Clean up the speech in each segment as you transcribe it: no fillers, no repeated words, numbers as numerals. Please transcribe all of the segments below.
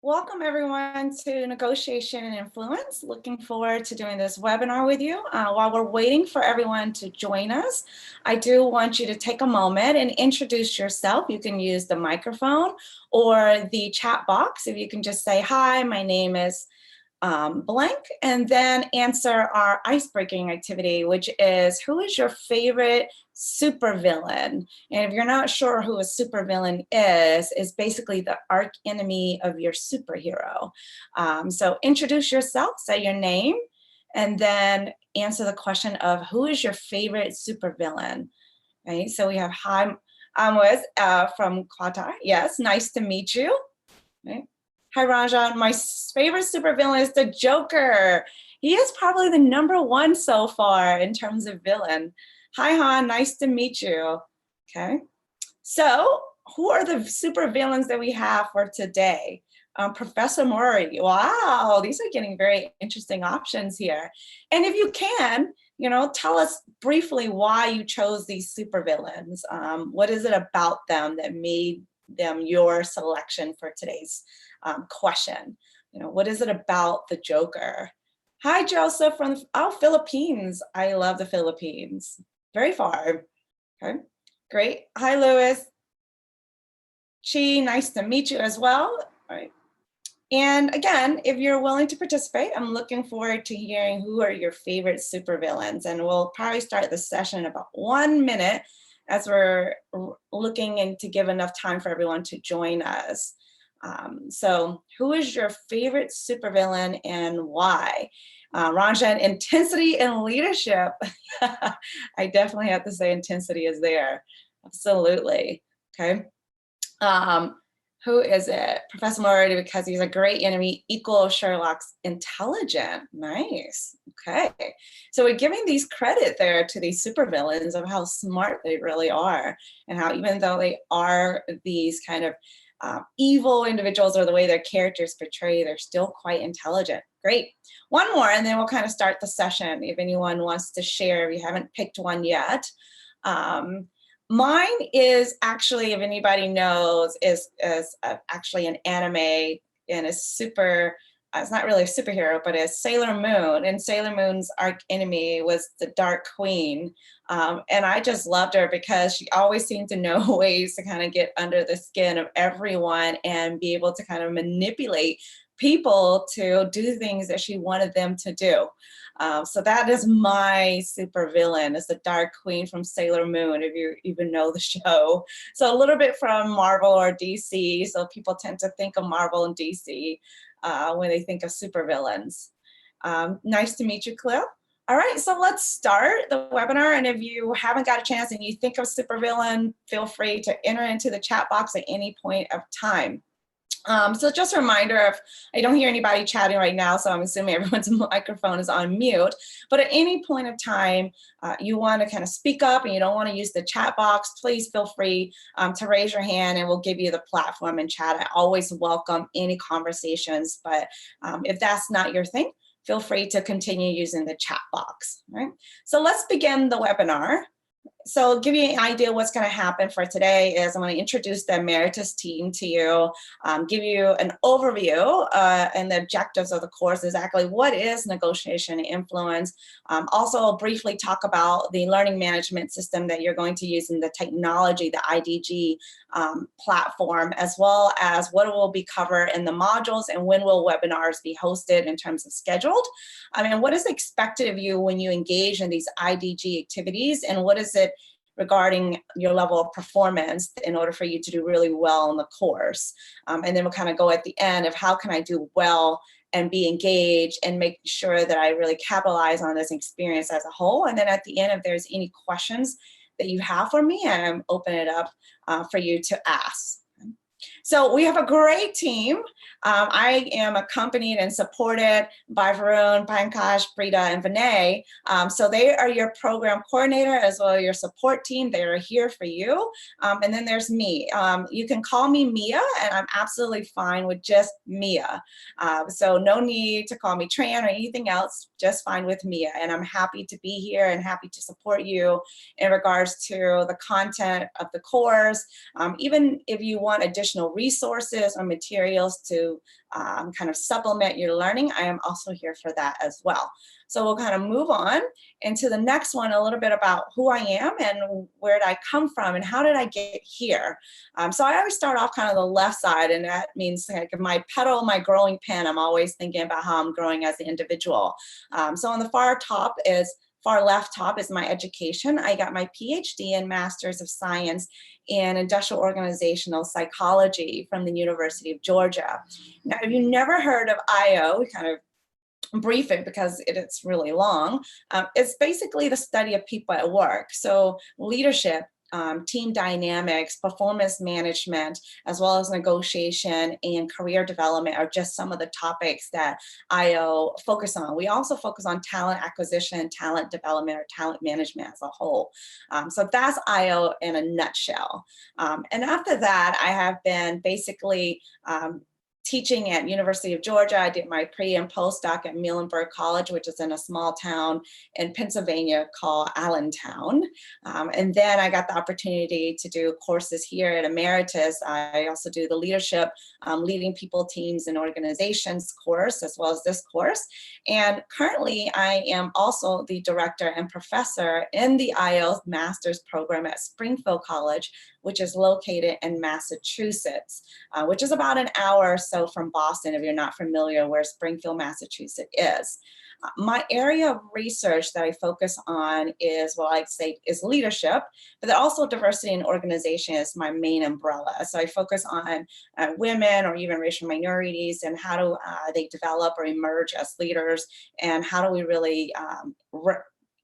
Welcome everyone to Negotiation and Influence. Looking forward to doing this webinar with you. While we're waiting for everyone to join us, I do want you to take a moment and introduce yourself. You can use the microphone or the chat box. If you can just say, hi, my name is blank, and then answer our ice-breaking activity, which is who is your favorite supervillain? And if you're not sure who a supervillain is basically the arch enemy of your superhero. So introduce yourself, say your name, and then answer the question of who is your favorite supervillain. Right? So we have hi, I'm with from Qatar. Yes, nice to meet you. Right? Hi, Rajan. My favorite supervillain is the Joker. He is probably the #1 so far in terms of villain. Hi, Han. Nice to meet you. Okay. So, who are the supervillains that we have for today? Professor Murray. Wow, these are getting very interesting options here. And if you can, tell us briefly why you chose these supervillains. What is it about them that made them your selection for today's question? What is it about the Joker? Hi, Joseph from Philippines. I love the Philippines. Very far. Okay, great. Hi, Lewis. Chi, nice to meet you as well. All right. And again, if you're willing to participate, I'm looking forward to hearing who are your favorite supervillains. And we'll probably start the session in about 1 minute as we're looking and to give enough time for everyone to join us. So who is your favorite supervillain and why? Ranjan, intensity and leadership. I definitely have to say intensity is there. Absolutely. Okay. Who is it? Professor Moriarty, because he's a great enemy, equal Sherlock's intelligent. Nice. Okay. So we're giving these credit there to these supervillains of how smart they really are, and how even though they are these kind of evil individuals or the way their characters portray, they're still quite intelligent. Great. One more, and then we'll kind of start the session. If anyone wants to share, if you haven't picked one yet. Mine is actually, if anybody knows, is actually an anime, and is super, it's not really a superhero, but it's Sailor Moon. And Sailor Moon's arch enemy was the Dark Queen. And I just loved her because she always seemed to know ways to kind of get under the skin of everyone and be able to kind of manipulate people to do things that she wanted them to do. So that is my super villain, is the Dark Queen from Sailor Moon, if you even know the show. So a little bit from Marvel or DC. So people tend to think of Marvel and DC when they think of super villains. Nice to meet you, Cliff. All right, so let's start the webinar. And if you haven't got a chance and you think of supervillain, feel free to enter into the chat box at any point of time. So just a reminder, if I don't hear anybody chatting right now, so I'm assuming everyone's microphone is on mute, but at any point of time you want to kind of speak up and you don't want to use the chat box, please feel free to raise your hand and we'll give you the platform and chat. I always welcome any conversations, but if that's not your thing, feel free to continue using the chat box. Right? So let's begin the webinar. So I'll give you an idea what's going to happen for today is I'm going to introduce the Emeritus team to you, give you an overview and the objectives of the course, exactly what is negotiation and influence. Also, I'll briefly talk about the learning management system that you're going to use in the technology, the IDG platform, as well as what will be covered in the modules and when will webinars be hosted in terms of scheduled. I mean, what is expected of you when you engage in these IDG activities, and what is it regarding your level of performance in order for you to do really well in the course. And then we'll kind of go at the end of how can I do well and be engaged and make sure that I really capitalize on this experience as a whole. And then at the end, if there's any questions that you have for me, I'm open it up for you to ask. So we have a great team. I am accompanied and supported by Varun, Pankaj, Brita, and Vinay. So they are your program coordinator as well as your support team. They are here for you. And then there's me. You can call me Mia, and I'm absolutely fine with just Mia. So no need to call me Tran or anything else, just fine with Mia. And I'm happy to be here and happy to support you in regards to the content of the course. Even if you want additional resources or materials to kind of supplement your learning, I am also here for that as well. So we'll kind of move on into the next one, a little bit about who I am and where did I come from and how did I get here. So I always start off kind of the left side, and that means like my petal, my growing pen. I'm always thinking about how I'm growing as an individual. So on the far left top is my education. I got my PhD and Masters of Science in Industrial Organizational Psychology from the University of Georgia. Now, if you never heard of IO, we kind of brief it because it's really long. It's basically the study of people at work. So leadership, team dynamics, performance management, as well as negotiation and career development are just some of the topics that IO focus on. We also focus on talent acquisition, talent development, or talent management as a whole. So that's IO in a nutshell. And after that, I have been basically teaching at University of Georgia. I did my pre and postdoc at Muhlenberg College, which is in a small town in Pennsylvania called Allentown. And then I got the opportunity to do courses here at Emeritus. I also do the leadership, leading people, teams, and organizations course, as well as this course. And currently I am also the director and professor in the IO Master's program at Springfield College, which is located in Massachusetts, which is about an hour or so from Boston, if you're not familiar where Springfield, Massachusetts is. My area of research that I focus on is what I say is leadership, but then also diversity in organization is my main umbrella. So I focus on women or even racial minorities and how do they develop or emerge as leaders, and how do we really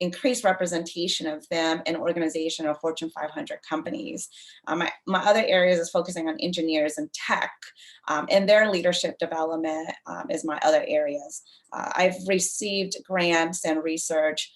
increase representation of them in organization of Fortune 500 companies. My other areas is focusing on engineers and tech, and their leadership development is my other areas. I've received grants and research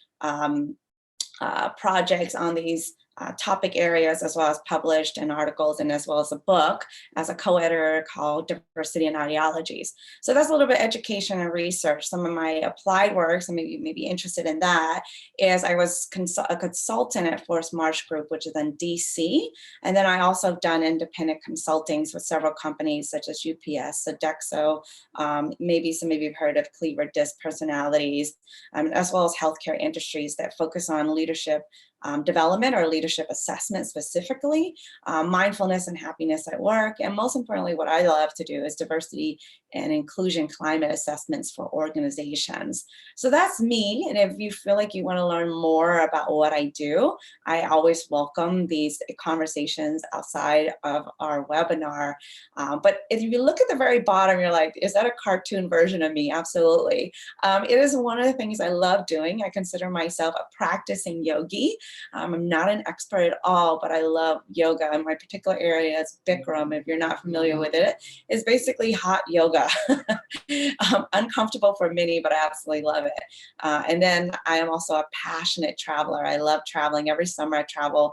projects on these topic areas, as well as published in articles and as well as a book as a co-editor called Diversity and Ideologies. So that's a little bit education and research. Some of my applied works, and maybe you may be interested in that, is I was a consultant at Forest Marsh Group, which is in DC. And then I also have done independent consultings with several companies such as UPS, Sodexo, maybe some of you have heard of Cleaver Disc Personalities, as well as healthcare industries that focus on leadership development or leadership assessment specifically, mindfulness and happiness at work, and most importantly, what I love to do is diversity and inclusion climate assessments for organizations. So that's me, and if you feel like you want to learn more about what I do, I always welcome these conversations outside of our webinar. But if you look at the very bottom, you're like, is that a cartoon version of me? Absolutely. It is one of the things I love doing. I consider myself a practicing yogi. I'm not an expert at all, but I love yoga. And my particular area is Bikram. If you're not familiar with it, is basically hot yoga. Uncomfortable for many, but I absolutely love it. And then I am also a passionate traveler. I love traveling. Every summer I travel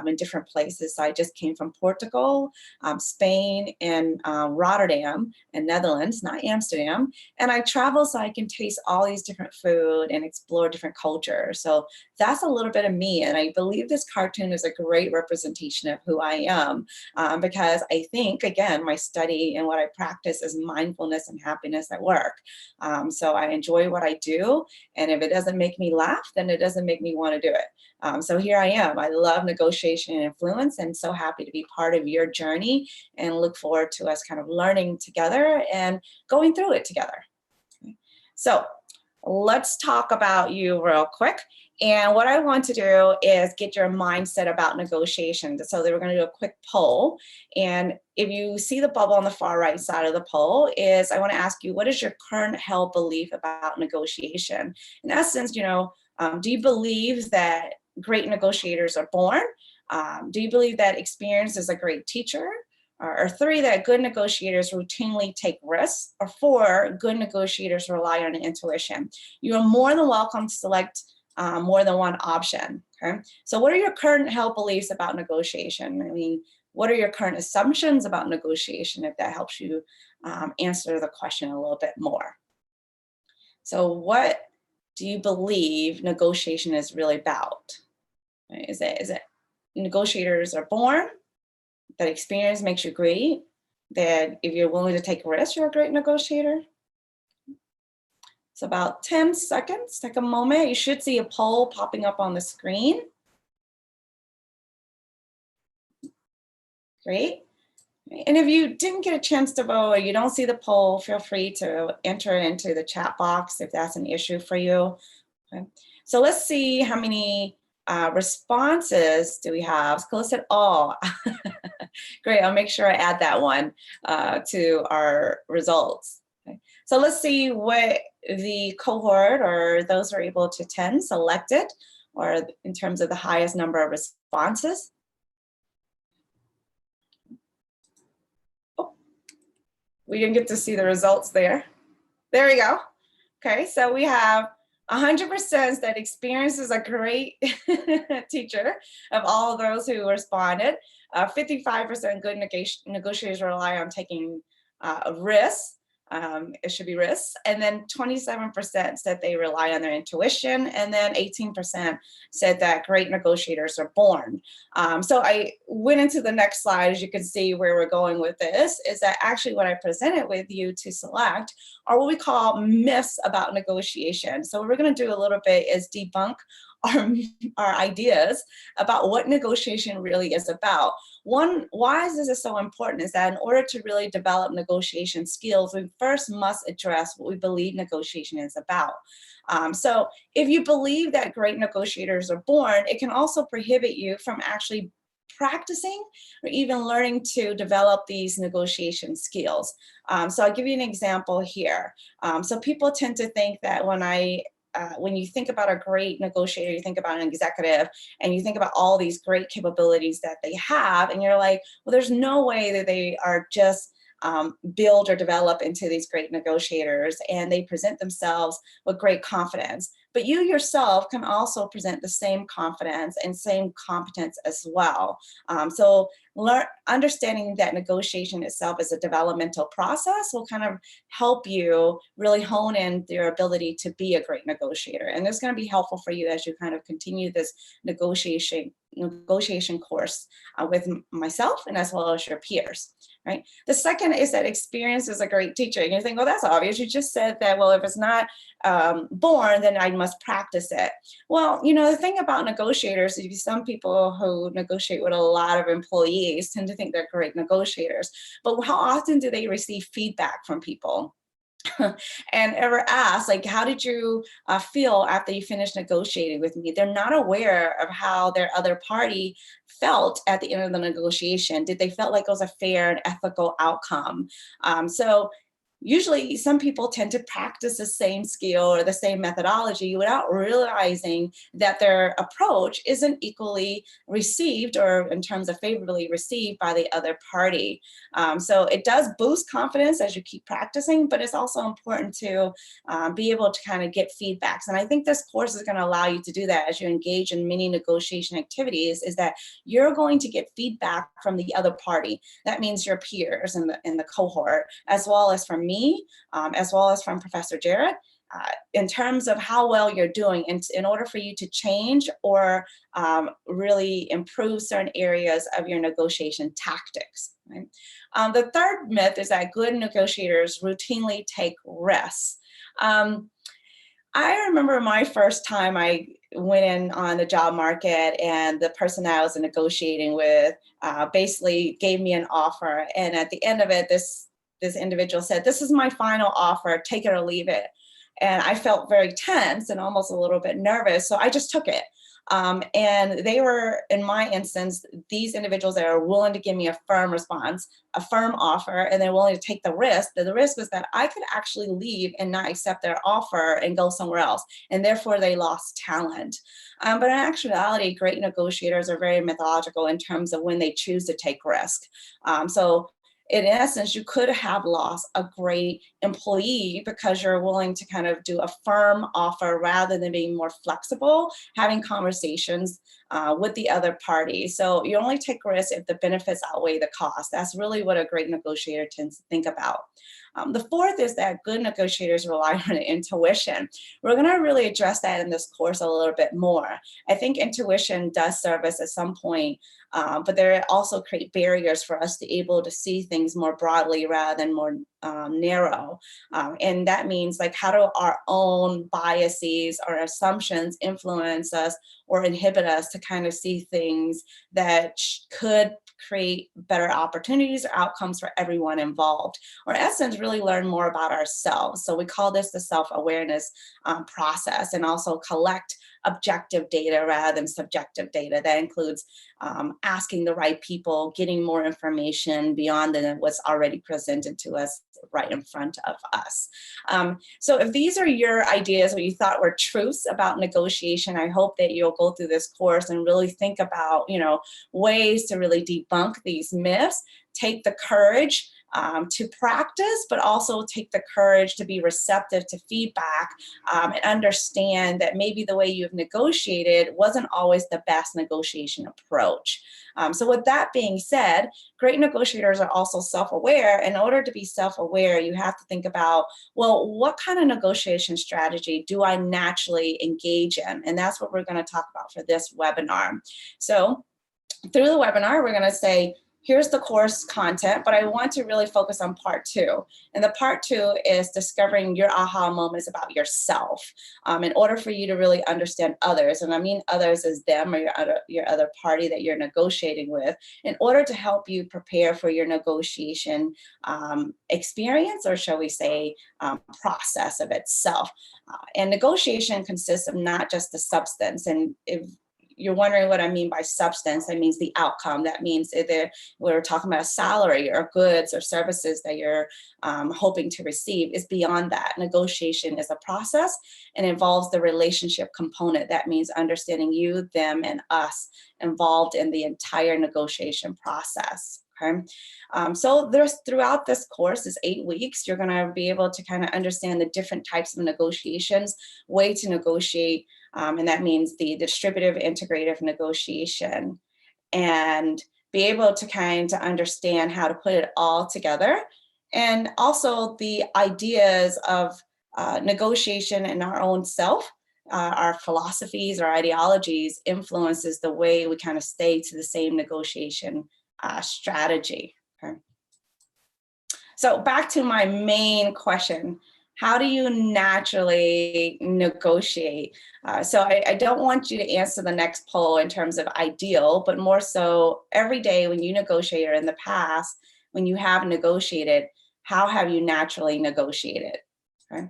in different places. So I just came from Portugal, Spain, and Rotterdam in Netherlands, not Amsterdam. And I travel so I can taste all these different food and explore different cultures. So that's a little bit of me. And I believe this cartoon is a great representation of who I am, because I think, again, my study and what I practice is mindfulness and happiness at work. So I enjoy what I do. And if it doesn't make me laugh, then it doesn't make me want to do it. So here I am. I love negotiation and influence, and so happy to be part of your journey and look forward to us kind of learning together and going through it together. So let's talk about you real quick. And what I want to do is get your mindset about negotiation. So we're going to do a quick poll. And if you see the bubble on the far right side of the poll, is I want to ask you, what is your current held belief about negotiation? In essence, do you believe that great negotiators are born? Do you believe that experience is a great teacher? Or 3, that good negotiators routinely take risks? Or 4, good negotiators rely on intuition? You are more than welcome to select more than one option, okay? So what are your current held beliefs about negotiation? I mean, what are your current assumptions about negotiation, if that helps you answer the question a little bit more? So what do you believe negotiation is really about? Is it negotiators are born, that experience makes you great, that if you're willing to take risks, you're a great negotiator? It's about 10 seconds. Take a moment. You should see a poll popping up on the screen. Great. And if you didn't get a chance to vote or you don't see the poll, feel free to enter it into the chat box if that's an issue for you. Okay. So let's see how many responses do we have. So let's hit all. Great, I'll make sure I add that one to our results. Okay. So let's see what the cohort or those who are able to attend selected, or in terms of the highest number of responses. Oh, we didn't get to see the results there. There we go. Okay, so we have 100% that Experience is a great teacher of all of those who responded. 55% good negotiators rely on taking risks. It should be risks. And then 27% said they rely on their intuition. And then 18% said that great negotiators are born. So I went into the next slide. As you can see where we're going with this is that actually what I presented with you to select are what we call myths about negotiation. So what we're going to do a little bit is debunk our ideas about what negotiation really is about. One, why is this so important is that in order to really develop negotiation skills, we first must address what we believe negotiation is about. So if you believe that great negotiators are born, it can also prohibit you from actually practicing or even learning to develop these negotiation skills. So I'll give you an example here. So people tend to think that when you think about a great negotiator, you think about an executive, and you think about all these great capabilities that they have, and you're like, well, there's no way that they are just build or develop into these great negotiators, and they present themselves with great confidence. But you yourself can also present the same confidence and same competence as well. So understanding that negotiation itself is a developmental process will kind of help you really hone in your ability to be a great negotiator. And it's going to be helpful for you as you kind of continue this negotiation course with myself and as well as your peers. Right. The second is that Experience is a great teacher. And you think, well, that's obvious. You just said that, well, if it's not born, then I must practice it. Well, you know, the thing about negotiators is some people who negotiate with a lot of employees tend to think they're great negotiators. But how often do they receive feedback from people? And ever ask, like, how did you feel after you finished negotiating with me? They're not aware of how their other party felt at the end of the negotiation. Did they felt like it was a fair and ethical outcome? So usually some people tend to practice the same skill or the same methodology without realizing that their approach isn't equally received or in terms of favorably received by the other party. So it does boost confidence as you keep practicing, but it's also important to be able to kind of get feedbacks. And I think this course is going to allow you to do that as you engage in many negotiation activities, is that you're going to get feedback from the other party. That means your peers in the cohort, as well as from me, as well as from Professor Jared, in terms of how well you're doing in order for you to change or really improve certain areas of your negotiation tactics. Right? The third myth is that good negotiators routinely take risks. I remember my first time I went in on the job market, and the person I was negotiating with basically gave me an offer. And at the end of it, this individual said, "This is my final offer, take it or leave it." And I felt very tense and almost a little bit nervous. So I just took it. And they were, in my instance, these individuals that are willing to give me a firm response, a firm offer, and they're willing to take the risk. The risk was that I could actually leave and not accept their offer and go somewhere else. And therefore they lost talent. But in actuality, great negotiators are very methodical in terms of when they choose to take risk. So in essence, you could have lost a great employee because you're willing to kind of do a firm offer rather than being more flexible, having conversations with the other party. So you only take risks if the benefits outweigh the cost. That's really what a great negotiator tends to think about. The fourth is that good negotiators rely on intuition. We're going to really address that in this course a little bit more. I think intuition does serve us at some point, but there also create barriers for us to be able to see things more broadly rather than more narrow. And that means, like, how do our own biases or assumptions influence us or inhibit us to kind of see things that could create better opportunities or outcomes for everyone involved, or in essence, really learn more about ourselves. So we call this the self-awareness process, and also collect objective data rather than subjective data. That includes asking the right people, getting more information beyond what's already presented to us right in front of us. So if these are your ideas or you thought were truths about negotiation, I hope that you'll go through this course and really think about, ways to really debunk these myths, take the courage to practice, but also take the courage to be receptive to feedback, and understand that maybe the way you've negotiated wasn't always the best negotiation approach. So with that being said, great negotiators are also self-aware. In order to be self-aware, you have to think about, well, what kind of negotiation strategy do I naturally engage in? And that's what we're going to talk about for this webinar. So through the webinar, we're going to say, here's the course content, but I want to really focus on part 2. And the part 2 is discovering your aha moments about yourself, in order for you to really understand others. And I mean others as them or your other party that you're negotiating with, in order to help you prepare for your negotiation experience, or shall we say, process of itself. And negotiation consists of not just the substance. And if you're wondering what I mean by substance, that means the outcome. That means either we're talking about salary or goods or services that you're hoping to receive. Is beyond that. Negotiation is a process and involves the relationship component. That means understanding you, them, and us involved in the entire negotiation process. Okay. So throughout this course, is 8 weeks, you're going to be able to kind of understand the different types of negotiations, way to negotiate, and that means the distributive integrative negotiation, and be able to kind of understand how to put it all together, and also the ideas of negotiation in our own self. Our philosophies, our ideologies influences the way we kind of stay to the same negotiation strategy. Okay. So back to my main question. How do you naturally negotiate? So I don't want you to answer the next poll in terms of ideal, but more so every day when you negotiate, or in the past, when you have negotiated, how have you naturally negotiated? Okay.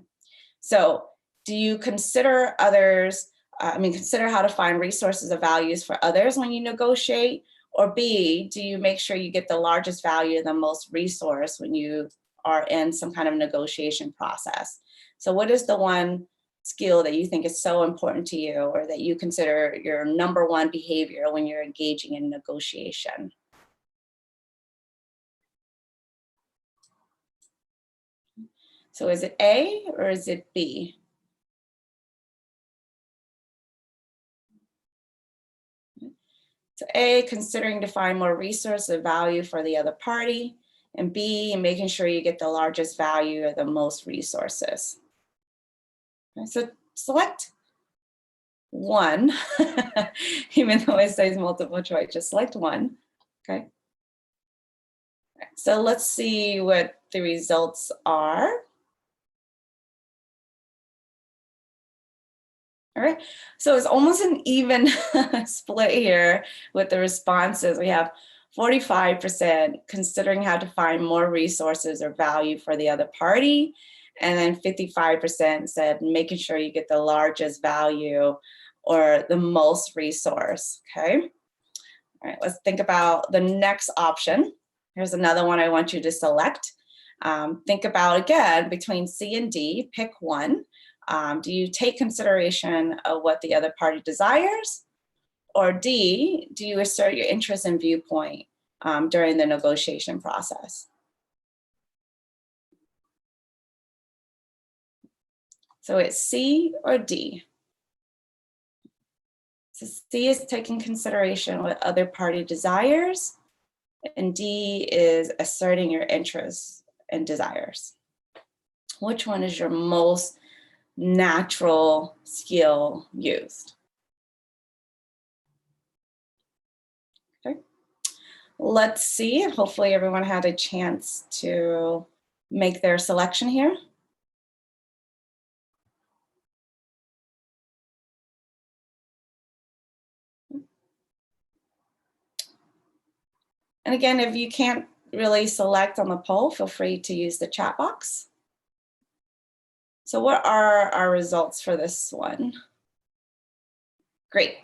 So do you consider others, consider how to find resources or values for others when you negotiate? Or B, do you make sure you get the largest value, the most resource when you are in some kind of negotiation process? So what is the one skill that you think is so important to you, or that you consider your number one behavior when you're engaging in negotiation? So is it A or is it B? So A, considering to find more resource or value for the other party, and B, making sure you get the largest value or the most resources. Okay, so select one, even though it says multiple choice, just select one, okay? So let's see what the results are. All right, so it's almost an even split here with the responses. We have 45% considering how to find more resources or value for the other party. And then 55% said making sure you get the largest value or the most resource, okay? All right, let's think about the next option. Here's another one I want you to select. Think about, again, between C and D, pick one. Do you take consideration of what the other party desires? Or D, do you assert your interest and viewpoint during the negotiation process? So it's C or D. So C is taking consideration what other party desires, and D is asserting your interests and desires. Which one is your most natural skill used? Okay. Let's see. Hopefully everyone had a chance to make their selection here. And again, if you can't really select on the poll, feel free to use the chat box. So what are our results for this one? Great.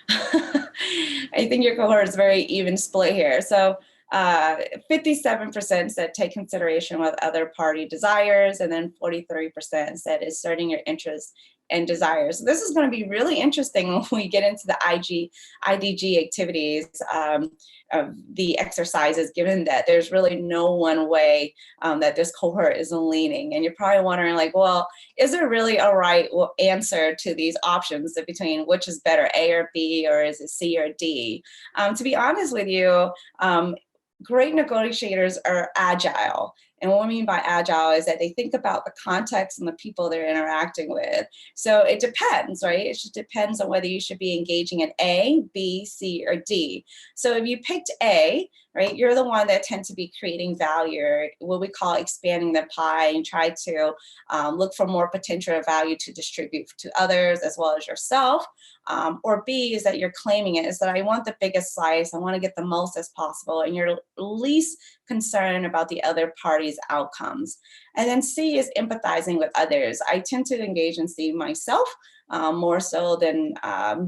I think your cohort is very even split here. So 57% said take consideration with other party desires, and then 43% said asserting your interests and desires. So this is going to be really interesting when we get into the IDG activities of the exercises, given that there's really no one way that this cohort is leaning. And you're probably wondering like, well, is there really a right answer to these options between which is better, A or B, or is it C or D? To be honest with you, great negotiators are agile. And what I mean by agile is that they think about the context and the people they're interacting with. So it depends, right? It just depends on whether you should be engaging in A, B, C, or D. So if you picked A, right, you're the one that tends to be creating value, what we call expanding the pie, and try to look for more potential value to distribute to others as well as yourself. Or B is that you're claiming it, is that I want the biggest slice, I want to get the most as possible, and you're least concerned about the other party's outcomes. And then C is empathizing with others. I tend to engage in C myself more so than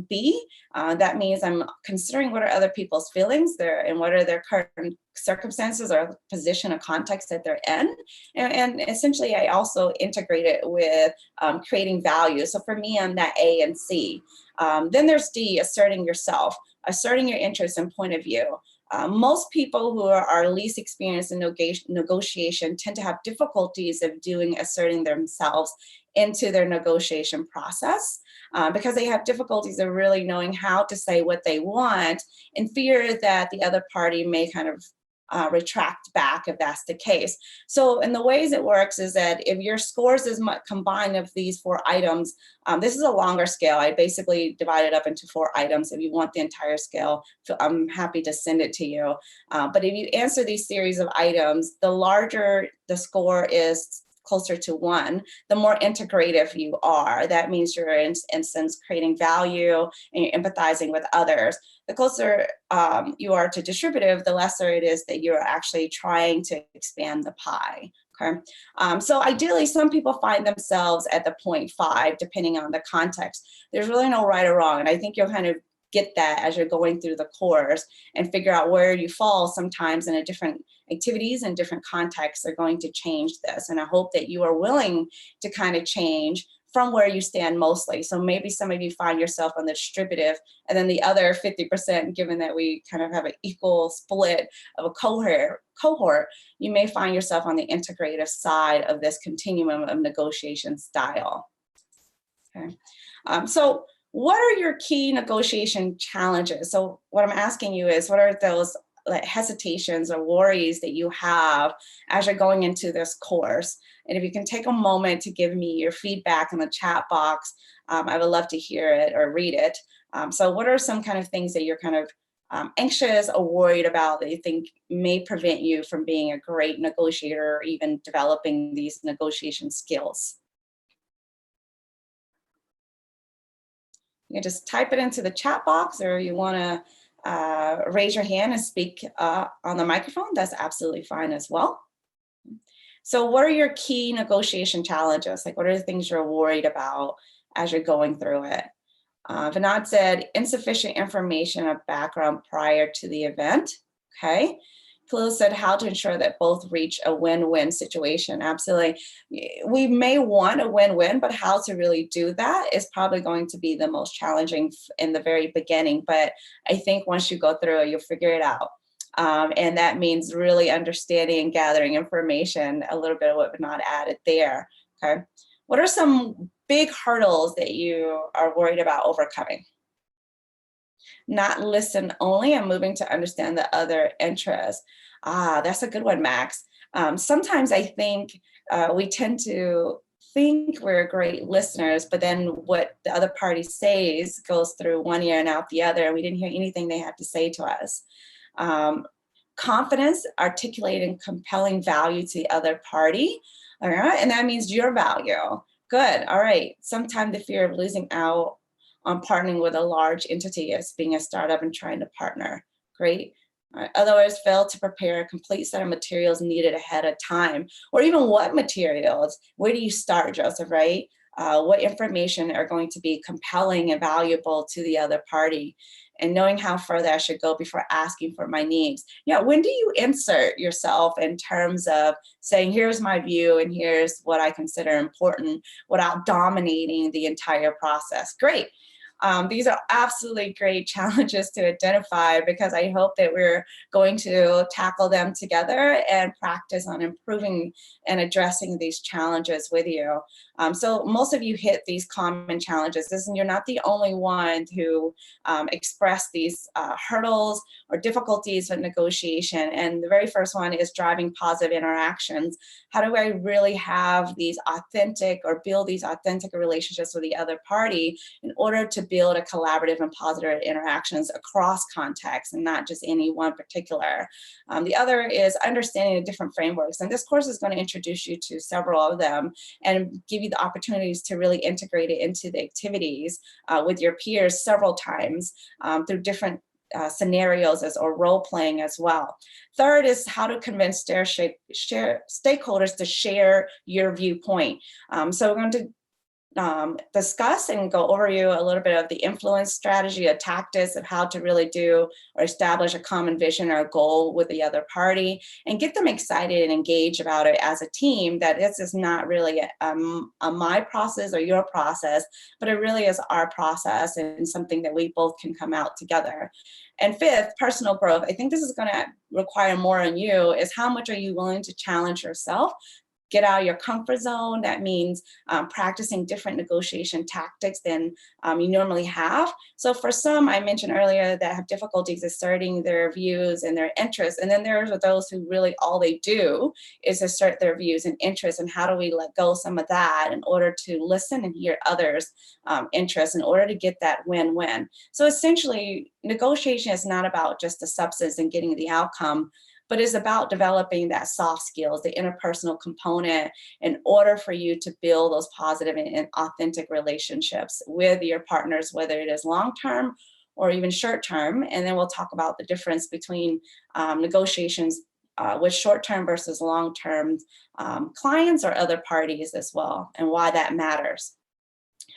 B. That means I'm considering what are other people's feelings there and what are their current circumstances or position or context that they're in. And essentially, I also integrate it with creating value. So for me, I'm that A and C. Then there's D, asserting yourself, asserting your interests and point of view. Most people who are least experienced in negotiation tend to have difficulties of asserting themselves into their negotiation process because they have difficulties of really knowing how to say what they want in fear that the other party may kind of retract back if that's the case. So in the ways it works is that if your scores is combined of these 4 items, this is a longer scale. I basically divide it up into 4 items. If you want the entire scale, I'm happy to send it to you. But if you answer these series of items, the larger the score is closer to 1, the more integrative you are. That means you're, in instance, creating value and you're empathizing with others. The closer you are to distributive, the lesser it is that you're actually trying to expand the pie. Okay. So ideally, some people find themselves at the 0.5, depending on the context. There's really no right or wrong. And I think you'll kind of get that as you're going through the course and figure out where you fall sometimes in a different activities and different contexts are going to change this. And I hope that you are willing to kind of change from where you stand mostly. So maybe some of you find yourself on the distributive, and then the other 50%, given that we kind of have an equal split of a cohort, you may find yourself on the integrative side of this continuum of negotiation style. Okay. So what are your key negotiation challenges? So what I'm asking you is, what are those like hesitations or worries that you have as you're going into this course? And if you can take a moment to give me your feedback in the chat box, I would love to hear it or read it. So what are some kind of things that you're kind of anxious or worried about that you think may prevent you from being a great negotiator or even developing these negotiation skills? You can just type it into the chat box, or you want to raise your hand and speak on the microphone. That's absolutely fine as well. So what are your key negotiation challenges? Like, what are the things you're worried about as you're going through it? Vinod said insufficient information of background prior to the event. Okay. Khalil said how to ensure that both reach a win-win situation. Absolutely. We may want a win-win, but how to really do that is probably going to be the most challenging in the very beginning. But I think once you go through it, you'll figure it out. And that means really understanding and gathering information, a little bit of what Vinod added there. Okay. What are some big hurdles that you are worried about overcoming? Not listen only and moving to understand the other interests. That's a good one, Max. Sometimes I think we tend to think we're great listeners, but then what the other party says goes through one ear and out the other. We didn't hear anything they had to say to us. Confidence, articulating compelling value to the other party. All right, and that means your value. Good, all right. Sometimes the fear of losing out on partnering with a large entity as being a startup and trying to partner. Great. Otherwise, fail to prepare a complete set of materials needed ahead of time, or even what materials. Where do you start, Joseph, right? What information are going to be compelling and valuable to the other party, and knowing how further I should go before asking for my needs. Yeah, when do you insert yourself in terms of saying, here's my view and here's what I consider important without dominating the entire process? Great. These are absolutely great challenges to identify, because I hope that we're going to tackle them together and practice on improving and addressing these challenges with you. So most of you hit these common challenges, and you're not the only one who express these hurdles or difficulties with negotiation. And the very first one is driving positive interactions. How do I really have these authentic, or build these authentic relationships with the other party in order to build a collaborative and positive interactions across contexts and not just any one particular. The other is understanding the different frameworks. And this course is going to introduce you to several of them and give you the opportunities to really integrate it into the activities with your peers several times through different scenarios or role playing as well. Third is how to convince stakeholders to share your viewpoint. So we're going to discuss and go over you a little bit of the influence strategy, a tactics of how to really do or establish a common vision or a goal with the other party, and get them excited and engaged about it as a team, that this is not really a my process or your process, but it really is our process and something that we both can come out together. And fifth, personal growth. I think this is going to require more on you, is how much are you willing to challenge yourself, get out of your comfort zone. That means practicing different negotiation tactics than you normally have. So for some, I mentioned earlier, that have difficulties asserting their views and their interests. And then there are those who really all they do is assert their views and interests. And how do we let go some of that in order to listen and hear others' interests in order to get that win-win? So essentially, negotiation is not about just the substance and getting the outcome, but it's about developing that soft skills, the interpersonal component, in order for you to build those positive and authentic relationships with your partners, whether it is long-term or even short-term. And then we'll talk about the difference between negotiations with short-term versus long-term clients or other parties as well, and why that matters.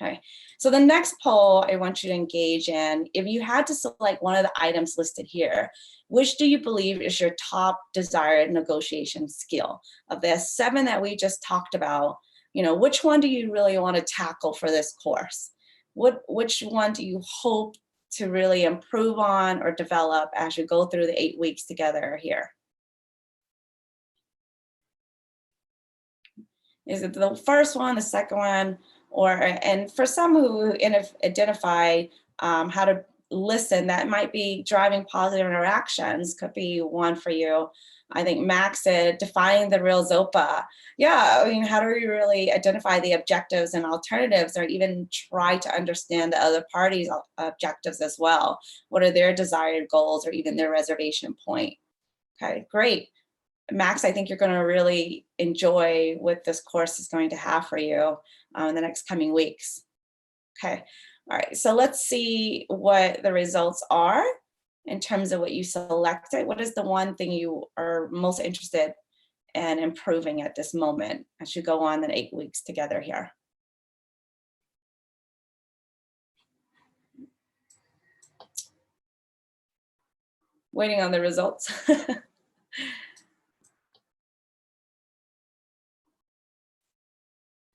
Okay, so the next poll I want you to engage in, if you had to select one of the items listed here, which do you believe is your top desired negotiation skill? Of the 7 that we just talked about, which one do you really want to tackle for this course? Which one do you hope to really improve on or develop as you go through the 8 weeks together here? Is it the first one, the second one? And for some who identify how to listen, that might be driving positive interactions, could be one for you. I think Max said defining the real ZOPA. Yeah, how do we really identify the objectives and alternatives, or even try to understand the other party's objectives as well? What are their desired goals, or even their reservation point? Okay, great. Max, I think you're going to really enjoy what this course is going to have for you in the next coming weeks. Okay, all right, so let's see what the results are in terms of what you selected. What is the one thing you are most interested in improving at this moment as you go on the 8 weeks together here? Waiting on the results.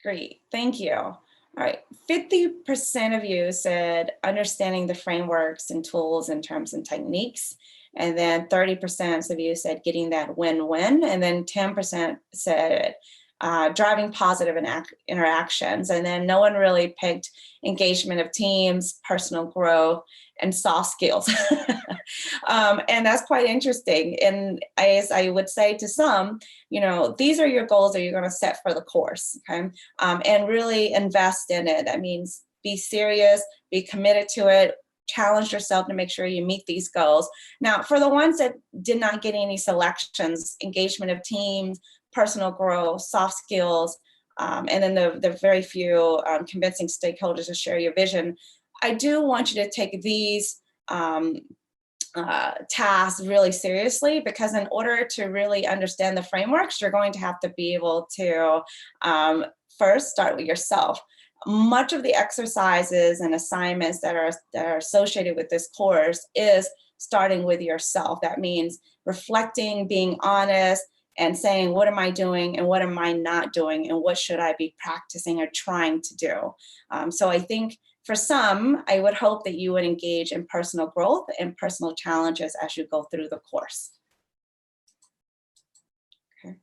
Great, thank you. All right, 50% of you said understanding the frameworks and tools and terms and techniques. And then 30% of you said getting that win-win. And then 10% said driving positive interactions. And then no one really picked engagement of teams, personal growth, and soft skills. And that's quite interesting. And as I would say to some, these are your goals that you're going to set for the course, okay? And really invest in it. That means be serious, be committed to it, challenge yourself to make sure you meet these goals. Now, for the ones that did not get any selections, engagement of teams, personal growth, soft skills, and then the very few convincing stakeholders to share your vision, I do want you to take these tasks really seriously, because in order to really understand the frameworks, you're going to have to be able to first start with yourself. Much of the exercises and assignments that are associated with this course is starting with yourself. That means reflecting, being honest, and saying, what am I doing and what am I not doing, and what should I be practicing or trying to do? So I think for some, I would hope that you would engage in personal growth and personal challenges as you go through the course. Okay.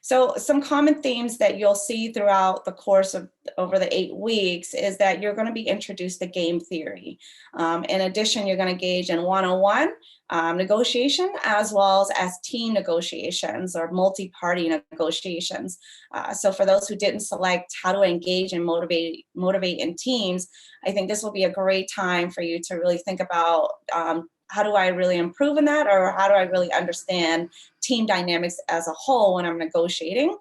So some common themes that you'll see throughout the course of over the 8 weeks is that you're going to be introduced to game theory. In addition, you're going to engage in one-on-one negotiation, as well as team negotiations or multi-party negotiations. So for those who didn't select how to engage and motivate in teams, I think this will be a great time for you to really think about how do I really improve in that, or how do I really understand team dynamics as a whole when I'm negotiating?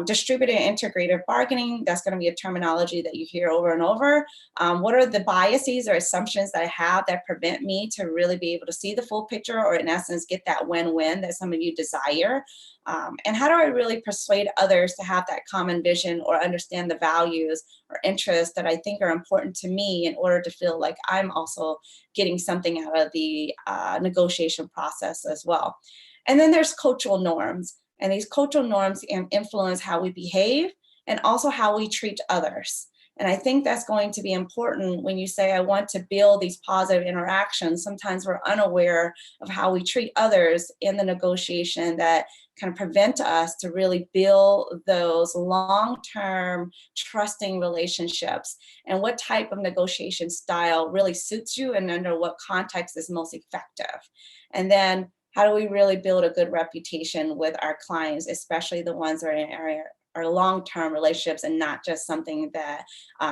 Distributed and integrative bargaining, that's going to be a terminology that you hear over and over. What are the biases or assumptions that I have that prevent me to really be able to see the full picture, or in essence, get that win-win that some of you desire? And how do I really persuade others to have that common vision or understand the values or interests that I think are important to me in order to feel like I'm also getting something out of the negotiation process as well? And then there's cultural norms. And these cultural norms influence how we behave and also how we treat others. And I think that's going to be important when you say, I want to build these positive interactions. Sometimes we're unaware of how we treat others in the negotiation that kind of prevent us to really build those long-term trusting relationships, and what type of negotiation style really suits you and under what context is most effective. And then how do we really build a good reputation with our clients, especially the ones that are in our long-term relationships and not just something that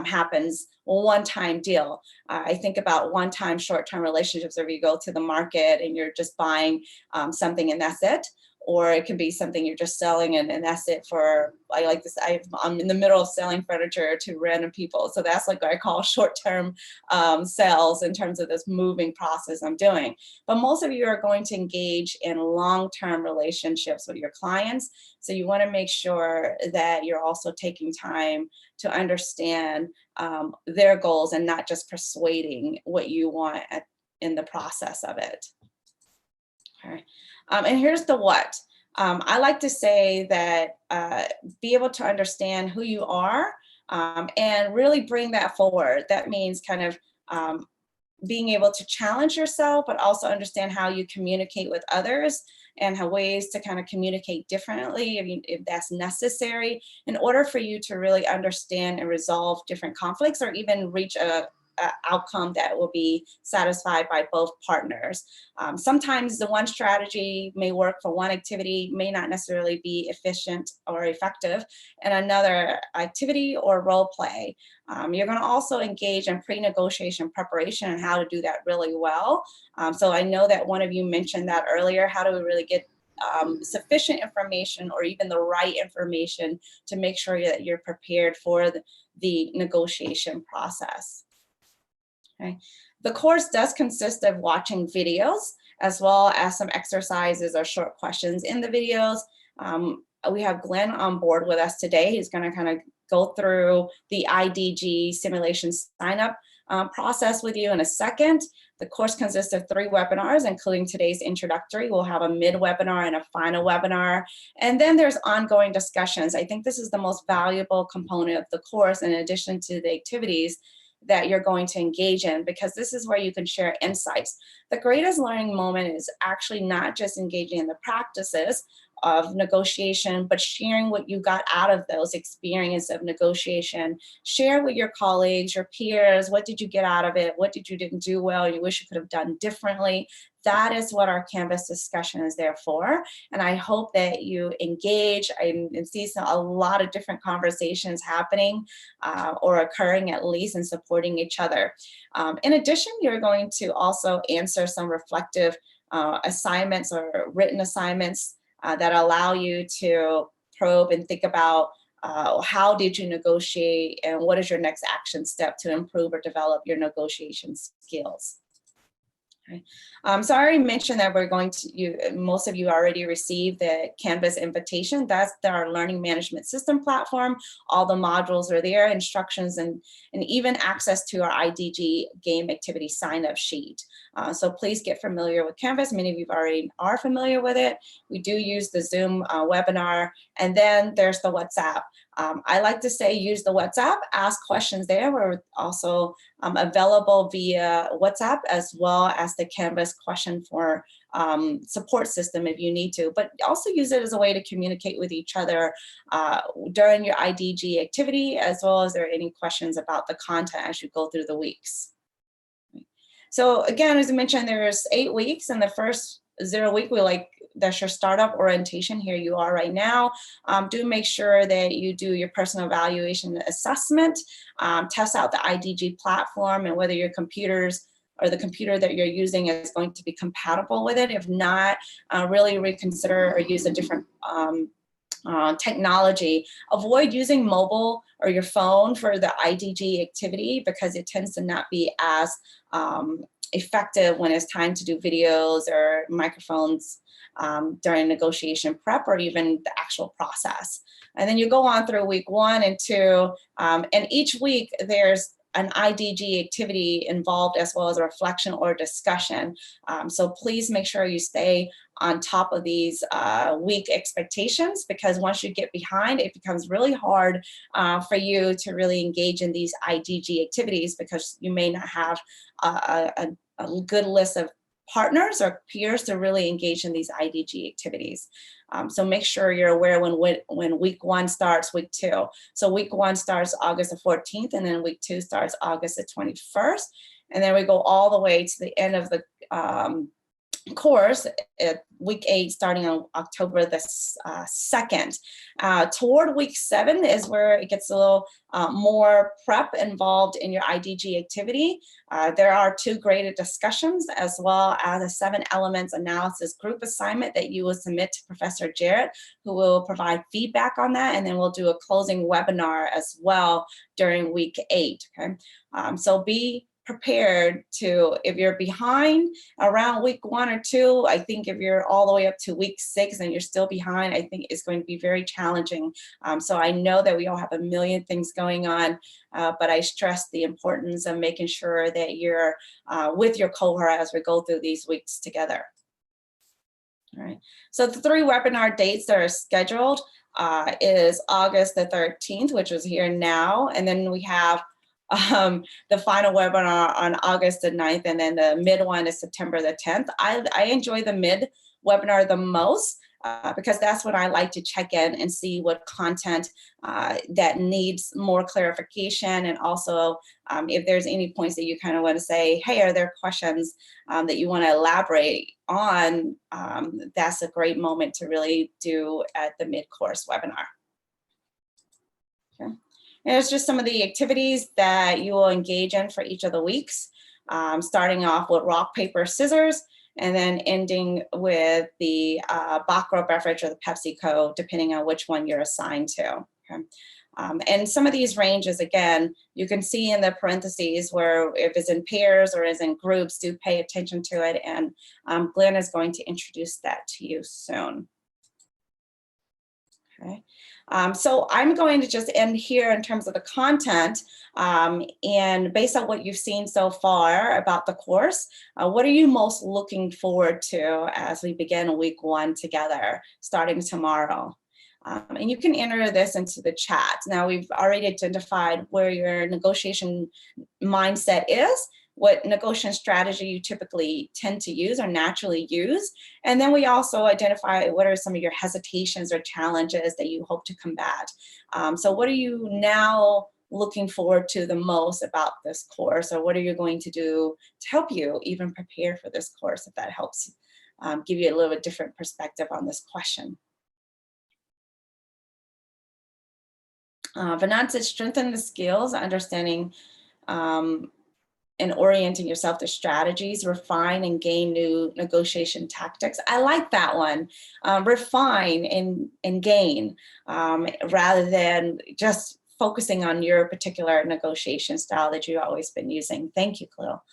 happens one-time deal. I think about one-time short-term relationships where you go to the market and you're just buying something and that's it. Or it could be something you're just selling and that's it for, I like this, I'm in the middle of selling furniture to random people. So that's like what I call short-term sales in terms of this moving process I'm doing. But most of you are going to engage in long-term relationships with your clients. So you want to make sure that you're also taking time to understand their goals and not just persuading what you want in the process of it. Okay. And here's the what. I like to say that be able to understand who you are and really bring that forward. That means kind of being able to challenge yourself, but also understand how you communicate with others and how ways to kind of communicate differently if that's necessary in order for you to really understand and resolve different conflicts or even reach a outcome that will be satisfied by both partners. Sometimes the one strategy may work for one activity, may not necessarily be efficient or effective in another activity or role play. You're going to also engage in pre-negotiation preparation and how to do that really well. So I know that one of you mentioned that earlier. How do we really get sufficient information or even the right information to make sure that you're prepared for the negotiation process? Okay. The course does consist of watching videos as well as some exercises or short questions in the videos. We have Glenn on board with us today. He's going to kind of go through the IDG simulation sign-up process with you in a second. The course consists of 3 webinars, including today's introductory. We'll have a mid-webinar and a final webinar. And then there's ongoing discussions. I think this is the most valuable component of the course in addition to the activities that you're going to engage in, because this is where you can share insights. The greatest learning moment is actually not just engaging in the practices of negotiation, but sharing what you got out of those experience of negotiation. Share with your colleagues, your peers, what did you get out of it? What did you didn't do well? You wish you could have done differently. That is what our Canvas discussion is there for. And I hope that you engage and see a lot of different conversations happening or occurring at least, and supporting each other. In addition, you're going to also answer some reflective assignments or written assignments that allow you to probe and think about how did you negotiate and what is your next action step to improve or develop your negotiation skills. Okay. So I already mentioned that we're going to, most of you already received the Canvas invitation. That's our learning management system platform. All the modules are there, instructions, and even access to our IDG game activity sign-up sheet. So please get familiar with Canvas. Many of you already are familiar with it. We do use the Zoom webinar, and then there's the WhatsApp. I like to say use the WhatsApp, ask questions there. We're also available via WhatsApp as well as the Canvas question for support system if you need to, but also use it as a way to communicate with each other during your IDG activity, as well as there are any questions about the content as you go through the weeks. So again, as I mentioned, there's 8 weeks, and the first 0 week, that's your startup orientation. Here you are right now. Do make sure that you do your personal evaluation assessment, test out the IDG platform and whether your computers or the computer that you're using is going to be compatible with it. If not, really reconsider or use a different technology. Avoid using mobile or your phone for the IDG activity because it tends to not be as effective when it's time to do videos or microphones during negotiation prep or even the actual process. And then you go on through week 1 and 2, and each week there's an IDG activity involved as well as a reflection or discussion. So please make sure you stay on top of these week expectations, because once you get behind, it becomes really hard for you to really engage in these IDG activities because you may not have a good list of partners or peers to really engage in these IDG activities. So make sure you're aware when week 1 starts, week 2. So week 1 starts August the 14th, and then week 2 starts August the 21st. And then we go all the way to the end of the course at week 8, starting on October the 2nd. Toward week 7 is where it gets a little more prep involved in your IDG activity. There are 2 graded discussions as well as a 7 elements analysis group assignment that you will submit to Professor Jarrett, who will provide feedback on that, and then we'll do a closing webinar as well during week 8. Okay, so be prepared to, if you're behind around week 1 or 2, I think if you're all the way up to week 6 and you're still behind, I think it's going to be very challenging. So I know that we all have a million things going on, but I stress the importance of making sure that you're with your cohort as we go through these weeks together. All right, so the 3 webinar dates that are scheduled is August the 13th, which is here now, and then we have the final webinar on August the 9th, and then the mid one is September the 10th. I enjoy the mid webinar the most because that's when I like to check in and see what content that needs more clarification, and also if there's any points that you kind of want to say, hey, are there questions that you want to elaborate on? That's a great moment to really do at the mid-course webinar. Okay. And it's just some of the activities that you will engage in for each of the weeks, starting off with rock, paper, scissors, and then ending with the Bacro beverage or the PepsiCo, depending on which one you're assigned to. Okay. And some of these ranges, again, you can see in the parentheses where if it's in pairs or is in groups, do pay attention to it. And Glenn is going to introduce that to you soon. Okay. So I'm going to just end here in terms of the content, and based on what you've seen so far about the course, what are you most looking forward to as we begin week 1 together, starting tomorrow? And you can enter this into the chat. Now we've already identified where your negotiation mindset is. what negotiation strategy you typically tend to use or naturally use. And then we also identify what are some of your hesitations or challenges that you hope to combat. So what are you now looking forward to the most about this course, or what are you going to do to help you even prepare for this course, if that helps give you a little bit different perspective on this question. Venant said, strengthen the skills, understanding and orienting yourself to strategies, refine and gain new negotiation tactics. I like that one. Refine and gain, rather than just focusing on your particular negotiation style that you've always been using. Thank you, Khalil.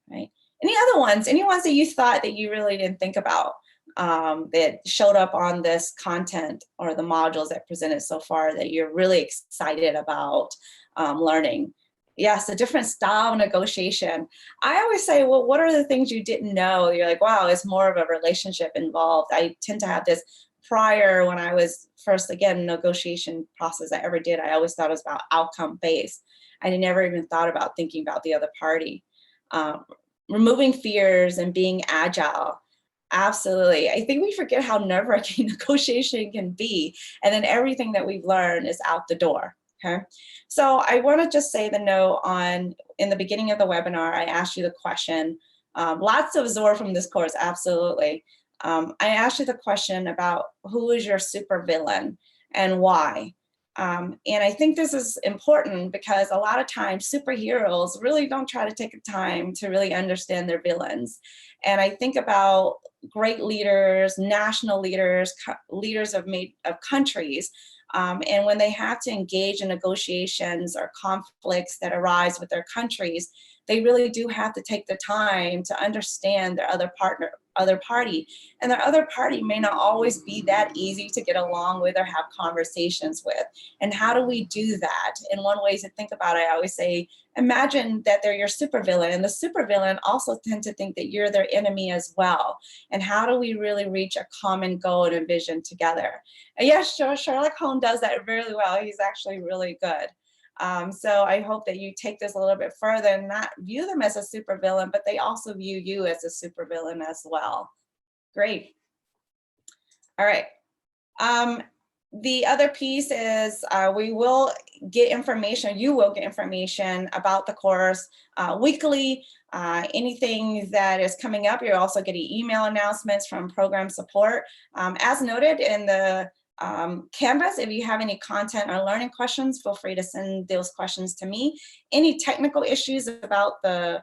Right. Any other ones? Any ones that you thought that you really didn't think about that showed up on this content or the modules that presented so far that you're really excited about learning? Yes, a different style of negotiation. I always say, well, what are the things you didn't know? You're like, wow, it's more of a relationship involved. I tend to have this prior, when I was first, again, negotiation process I ever did, I always thought it was about outcome based. I never even thought about thinking about the other party. Removing fears and being agile. Absolutely. I think we forget how nerve-wracking negotiation can be. And then everything that we've learned is out the door. Okay. So I want to just say the note on, in the beginning of the webinar, I asked you the question, lots to absorb from this course. Absolutely. I asked you the question about who is your supervillain and why. And I think this is important because a lot of times superheroes really don't try to take the time to really understand their villains. And I think about great leaders, national leaders, leaders of countries, and when they have to engage in negotiations or conflicts that arise with their countries, they really do have to take the time to understand their other party. And their other party may not always be that easy to get along with or have conversations with. And how do we do that? And one way to think about it, I always say, imagine that they're your supervillain, and the supervillain also tend to think that you're their enemy as well. And how do we really reach a common goal and vision together? And yes, Sherlock Holmes does that really well. He's actually really good. So I hope that you take this a little bit further and not view them as a supervillain, but they also view you as a supervillain as well. Great. All right. The other piece is we will get information, you will get information about the course weekly. Anything that is coming up, you're also getting email announcements from program support. As noted in the Canvas, if you have any content or learning questions, feel free to send those questions to me. Any technical issues about the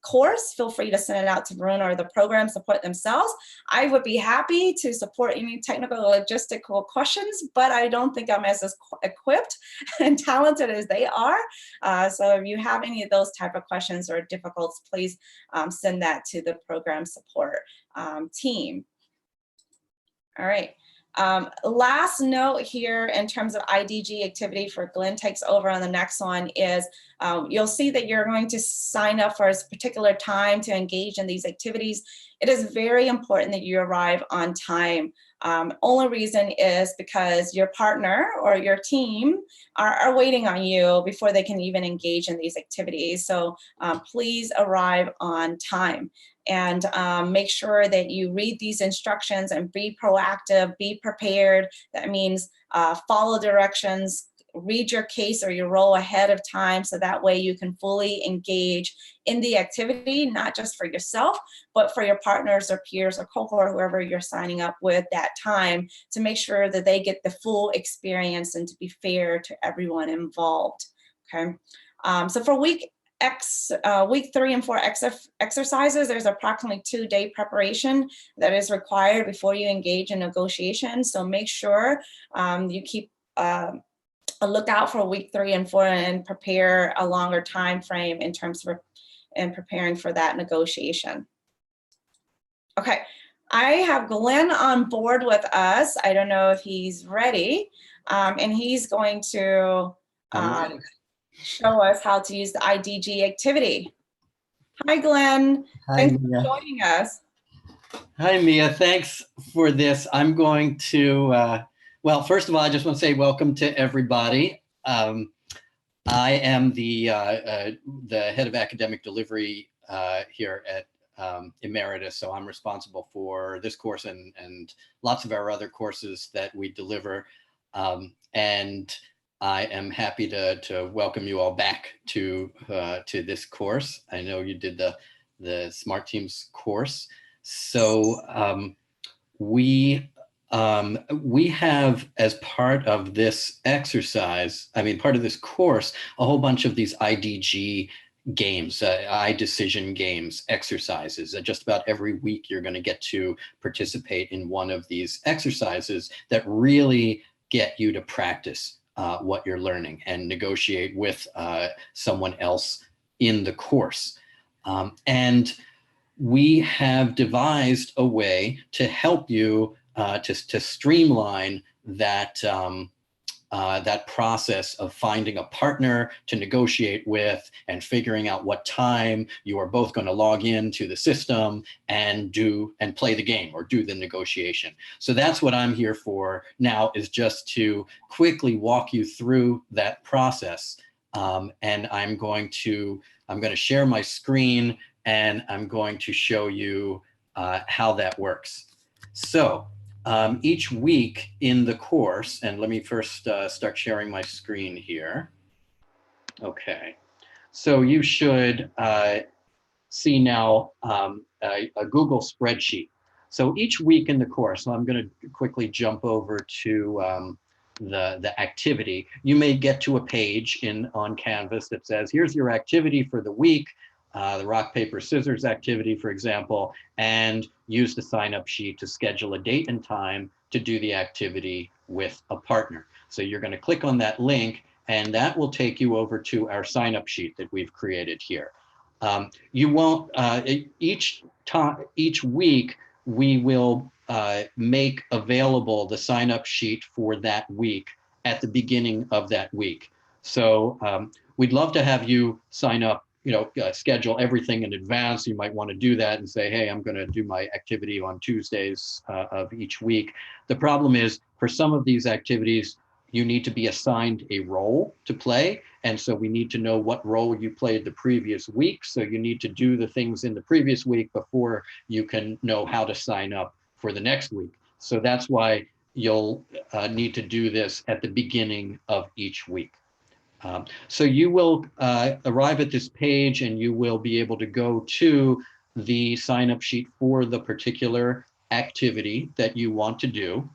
course, feel free to send it out to Varun or the program support themselves. I would be happy to support any technical or logistical questions, but I don't think I'm as equipped and talented as they are. So if you have any of those type of questions or difficulties, please send that to the program support team. All right. Last note here in terms of IDG activity for Glenn takes over on the next one is you'll see that you're going to sign up for a particular time to engage in these activities. It is very important that you arrive on time. Only reason is because your partner or your team are waiting on you before they can even engage in these activities. So please arrive on time. And make sure that you read these instructions and be proactive, be prepared. That means follow directions, read your case or your role ahead of time, so that way you can fully engage in the activity, not just for yourself, but for your partners or peers or cohort, whoever you're signing up with that time, to make sure that they get the full experience and to be fair to everyone involved. Okay, so for week 3 and 4 exercises, there's approximately 2-day preparation that is required before you engage in negotiations. So make sure you keep a lookout for week 3 and 4 and prepare a longer time frame in terms of preparing for that negotiation. Okay, I have Glenn on board with us. I don't know if he's ready, and he's going to show us how to use the IDG activity. Hi, Glenn. Hi, thanks Mia. for joining us. Hi, Mia. Thanks for this. I'm going to, well, first of all, I just want to say welcome to everybody. I am the head of academic delivery here at Emeritus, so I'm responsible for this course and lots of our other courses that we deliver. And I am happy to welcome you all back to this course. I know you did the Smart Teams course, so we have, as part of this exercise, part of this course, a whole bunch of these IDG games, iDecision games, exercises. Just about every week, you're going to get to participate in one of these exercises that really get you to practice what you're learning and negotiate with someone else in the course. And we have devised a way to help you to streamline that that process of finding a partner to negotiate with and figuring out what time you are both going to log into the system and play the game or do the negotiation. So that's what I'm here for now, is just to quickly walk you through that process. And I'm going to share my screen, and I'm going to show you how that works. So each week in the course, and let me first start sharing my screen here. Okay, so you should see now a Google spreadsheet. So each week in the course, so I'm going to quickly jump over to the activity. You may get to a page on Canvas that says, here's your activity for the week, the rock, paper, scissors activity, for example, and use the sign-up sheet to schedule a date and time to do the activity with a partner. So you're going to click on that link, and that will take you over to our sign-up sheet that we've created here. You won't, each week, we will make available the sign-up sheet for that week at the beginning of that week. So we'd love to have you sign up, schedule everything in advance. You might want to do that and say, hey, I'm going to do my activity on Tuesdays of each week. The problem is, for some of these activities, you need to be assigned a role to play. And so we need to know what role you played the previous week. So you need to do the things in the previous week before you can know how to sign up for the next week. So that's why you'll need to do this at the beginning of each week. So you will arrive at this page, and you will be able to go to the sign-up sheet for the particular activity that you want to do.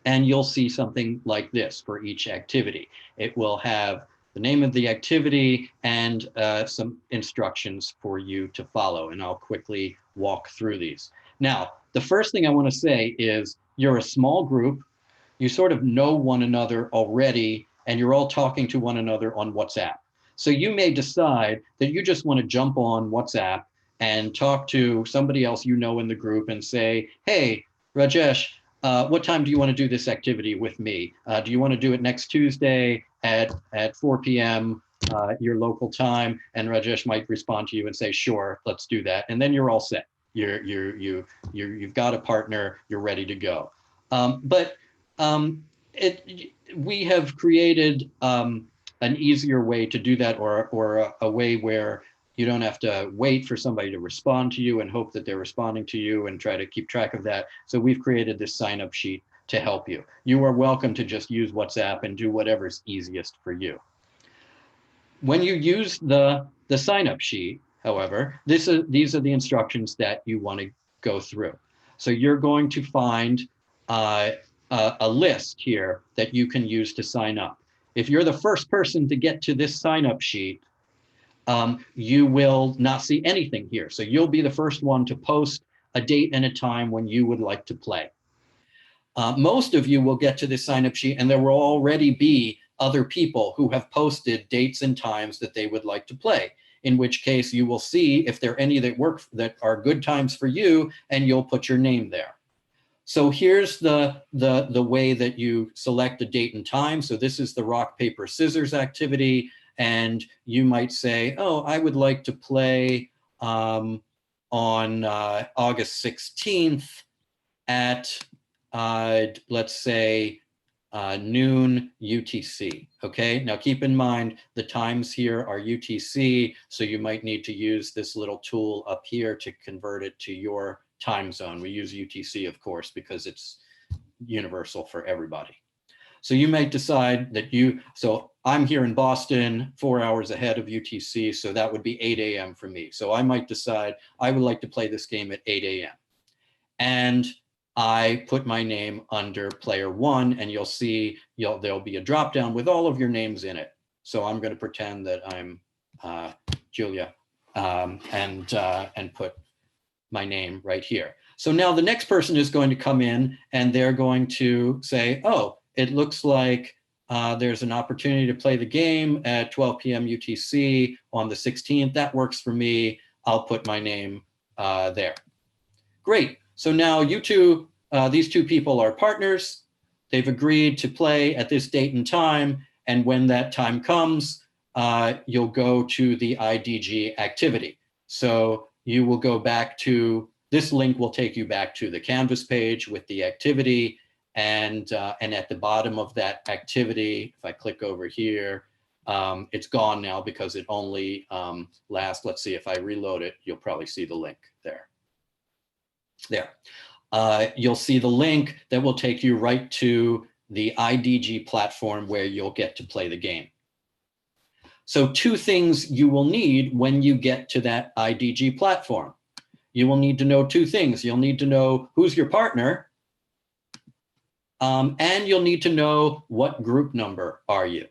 And you'll see something like this for each activity. It will have the name of the activity and some instructions for you to follow. And I'll quickly walk through these. Now, the first thing I want to say is, you're a small group. You sort of know one another already, and you're all talking to one another on WhatsApp. So you may decide that you just want to jump on WhatsApp and talk to somebody else you know in the group and say, hey, Rajesh, what time do you want to do this activity with me? Do you want to do it next Tuesday at 4 p.m. Your local time? And Rajesh might respond to you and say, sure, let's do that. And then you're all set. You've got a partner, you're ready to go. We have created an easier way to do that, or a way where you don't have to wait for somebody to respond to you and hope that they're responding to you and try to keep track of that. So we've created this sign-up sheet to help you. You are welcome to just use WhatsApp and do whatever's easiest for you. When you use the sign-up sheet, however, these are the instructions that you want to go through. So you're going to find a list here that you can use to sign up. If you're the first person to get to this sign-up sheet, you will not see anything here. So you'll be the first one to post a date and a time when you would like to play. Most of you will get to this sign-up sheet, and there will already be other people who have posted dates and times that they would like to play, in which case you will see if there are any that are good times for you, and you'll put your name there. So here's the way that you select a date and time. So this is the rock, paper, scissors activity. And you might say, oh, I would like to play on August 16th at, let's say, noon UTC. Okay, now keep in mind the times here are UTC, so you might need to use this little tool up here to convert it to your time zone. We use UTC, of course, because it's universal for everybody. So you might decide that so I'm here in Boston, 4 hours ahead of UTC, so that would be 8 a.m. for me. So I might decide I would like to play this game at 8 a.m. And I put my name under player 1, and you'll see there'll be a drop down with all of your names in it. So I'm going to pretend that I'm Julia and put my name right here. So now the next person is going to come in and they're going to say, oh, it looks like there's an opportunity to play the game at 12 p.m. UTC on the 16th. That works for me. I'll put my name there. Great. So now you two, these two people are partners. They've agreed to play at this date and time. And when that time comes, you'll go to the IDG activity. So you will go back to, this link will take you back to the Canvas page with the activity. And at the bottom of that activity, if I click over here, it's gone now because it only lasts, let's see, if I reload it, you'll probably see the link there. There. You'll see the link that will take you right to the IDG platform where you'll get to play the game. So two things you will need when you get to that IDG platform. You will need to know two things. You'll need to know who's your partner, and you'll need to know what group number are you.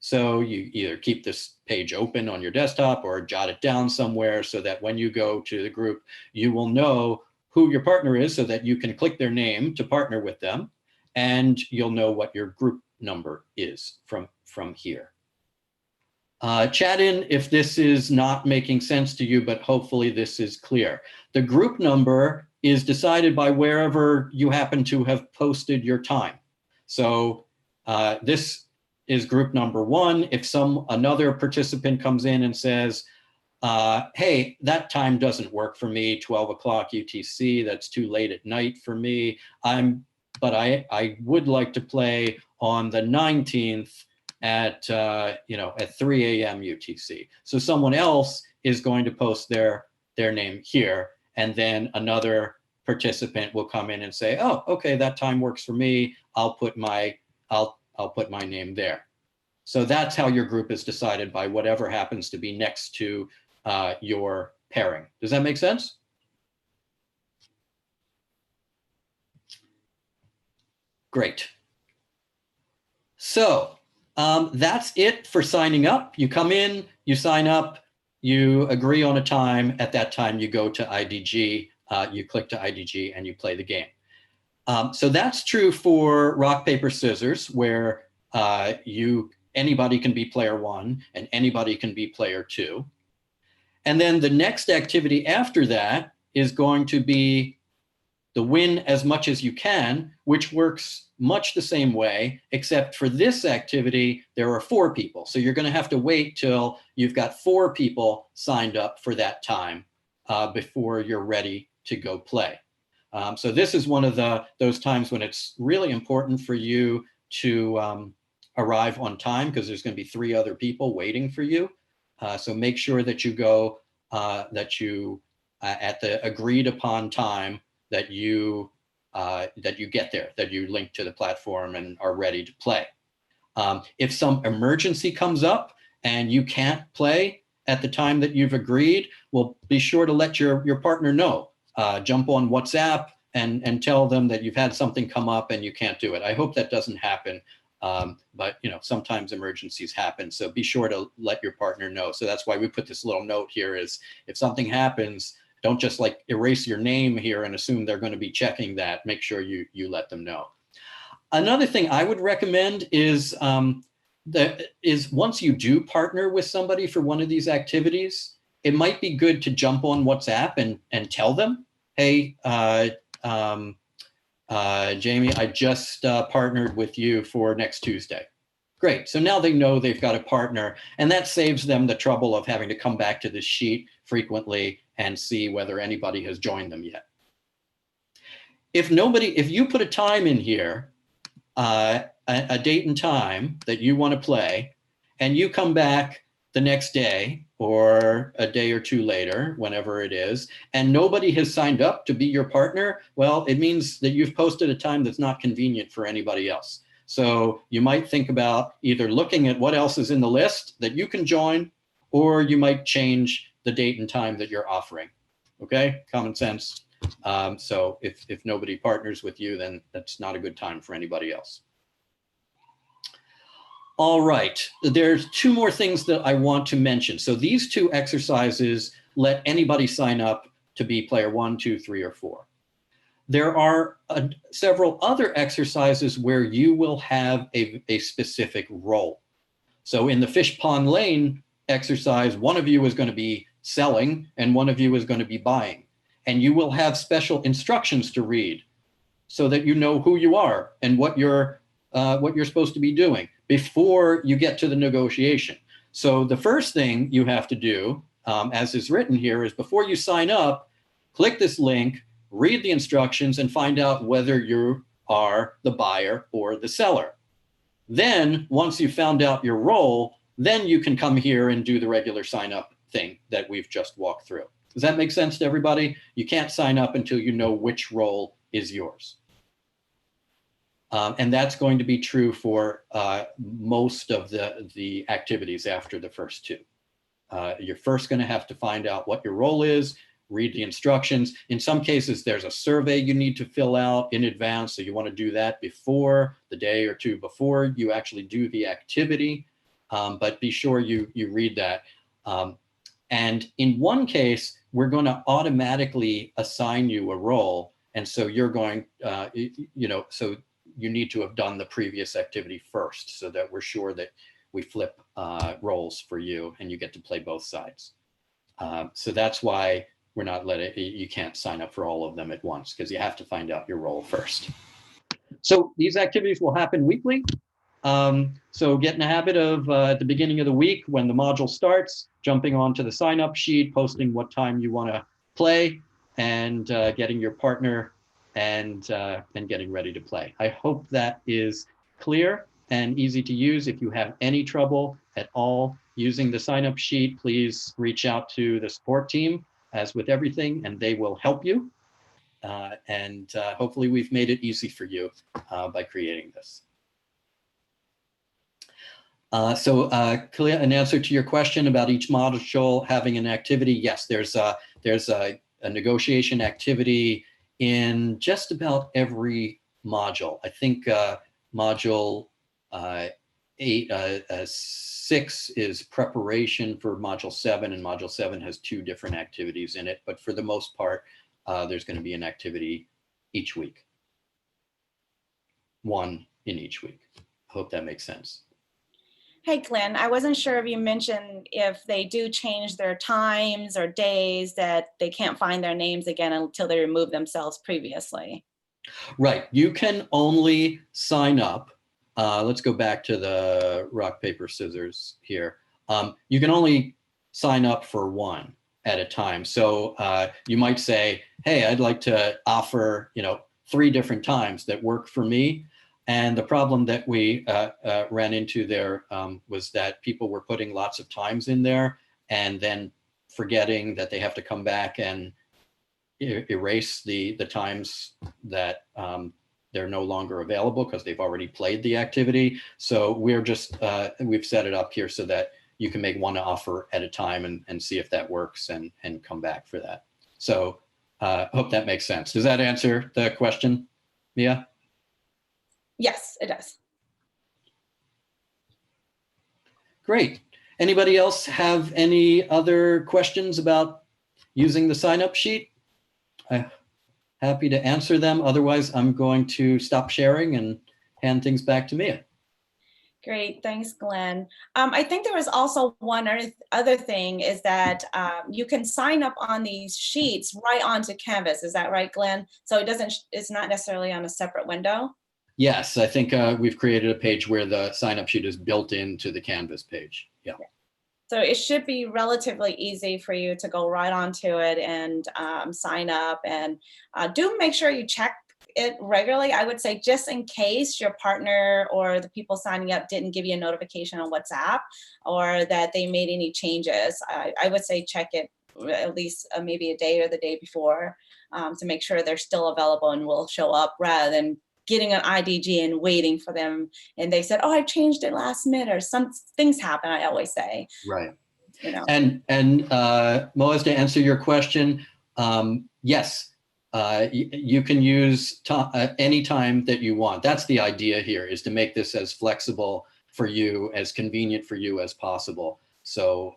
So you either keep this page open on your desktop or jot it down somewhere so that when you go to the group, you will know who your partner is so that you can click their name to partner with them, and you'll know what your group number is from here. Chat in if this is not making sense to you, but hopefully this is clear. The group number is decided by wherever you happen to have posted your time. So this is group number 1. If another participant comes in and says, hey, that time doesn't work for me, 12 o'clock UTC, that's too late at night for me. But I would like to play on the 19th at 3 a.m. UTC. So someone else is going to post their name here, and then another participant will come in and say, oh, okay, that time works for me. I'll put my name there. So that's how your group is decided, by whatever happens to be next to your pairing. Does that make sense? Great. So that's it for signing up. You come in, you sign up, you agree on a time. At that time, you go to IDG, you click to IDG, and you play the game. So that's true for rock, paper, scissors, where anybody can be player 1 and anybody can be player 2. And then the next activity after that is going to be the win as much as you can, which works much the same way, except for this activity, there are 4 people. So you're going to have to wait till you've got 4 people signed up for that time before you're ready to go play. So this is one of those times when it's really important for you to arrive on time, because there's going to be 3 other people waiting for you. So make sure that you go, at the agreed upon time, that you get there, that you link to the platform and are ready to play. If some emergency comes up and you can't play at the time that you've agreed, well, be sure to let your partner know. Jump on WhatsApp and tell them that you've had something come up and you can't do it. I hope that doesn't happen. But sometimes emergencies happen, so be sure to let your partner know. So that's why we put this little note here, is if something happens, don't just like erase your name here and assume they're going to be checking that. Make sure you let them know. Another thing I would recommend is once you do partner with somebody for one of these activities, it might be good to jump on WhatsApp and tell them, hey, Jamie, I just partnered with you for next Tuesday. Great. So now they know they've got a partner, and that saves them the trouble of having to come back to this sheet frequently and see whether anybody has joined them yet. If you put a time in here a date and time that you want to play, and you come back the next day or a day or two later, whenever it is, and nobody has signed up to be your partner, well, it means that you've posted a time that's not convenient for anybody else. So you might think about either looking at what else is in the list that you can join, or you might change the date and time that you're offering. Okay, common sense. So if nobody partners with you, then that's not a good time for anybody else. All right, there's two more things that I want to mention. So these two exercises let anybody sign up to be player 1, 2, 3, or 4. There are several other exercises where you will have a specific role. So in the Fish Pond Lane exercise, one of you is going to be selling and one of you is going to be buying. And you will have special instructions to read so that you know who you are and what you're supposed to be doing before you get to the negotiation. So the first thing you have to do, as is written here, is before you sign up, click this link, read the instructions, and find out whether you are the buyer or the seller. Then, once you've found out your role, then you can come here and do the regular sign up thing that we've just walked through. Does that make sense to everybody? You can't sign up until you know which role is yours. And that's going to be true for most of the activities after the first two. You're first going to have to find out what your role is, read the instructions. In some cases, there's a survey you need to fill out in advance. So you want to do that before, the day or two before you actually do the activity. But be sure you read that. And in one case, we're going to automatically assign you a role. And so you're going, so you need to have done the previous activity first so that we're sure that we flip roles for you and you get to play both sides. So that's why we're not you can't sign up for all of them at once, because you have to find out your role first. So these activities will happen weekly. So get in the habit of at the beginning of the week when the module starts, jumping onto the sign up sheet, posting what time you want to play, and getting your partner and getting ready to play. I hope that is clear and easy to use. If you have any trouble at all using the sign up sheet, please reach out to the support team, as with everything, and they will help you. Hopefully we've made it easy for you by creating this. Kalia, an answer to your question about each module having an activity, yes, there's a negotiation activity in just about every module. I think module 6 is preparation for module 7, and module 7 has 2 different activities in it. But for the most part, there's going to be an activity each week. 1 in each week. I hope that makes sense. Hey, Glenn, I wasn't sure if you mentioned if they do change their times or days that they can't find their names again until they remove themselves previously. Right. You can only sign up. Let's go back to the rock, paper, scissors here. You can only sign up for 1 at a time. So you might say, hey, I'd like to offer 3 different times that work for me. And the problem that we ran into there was that people were putting lots of times in there and then forgetting that they have to come back and erase the times that they're no longer available because they've already played the activity. So we're just, we've set it up here so that you can make 1 offer at a time and see if that works and come back for that. So hope that makes sense. Does that answer the question, Mia? Yes, it does. Great. Anybody else have any other questions about using the sign-up sheet? I'm happy to answer them. Otherwise, I'm going to stop sharing and hand things back to Mia. Great, thanks, Glenn. I think there was also one other thing is that you can sign up on these sheets right onto Canvas. Is that right, Glenn? So it's not necessarily on a separate window? Yes, I think we've created a page where the sign-up sheet is built into the Canvas page. Yeah. So it should be relatively easy for you to go right onto it and sign up, and do make sure you check it regularly. I would say just in case your partner or the people signing up didn't give you a notification on WhatsApp or that they made any changes, I would say check it at least maybe a day or the day before to make sure they're still available and will show up, rather than getting an IDG and waiting for them. And they said, oh, I changed it last minute, or some things happen, I always say. Right. You know. And Moaz, to answer your question, yes, you can use any time that you want. That's the idea here, is to make this as flexible for you, as convenient for you as possible. So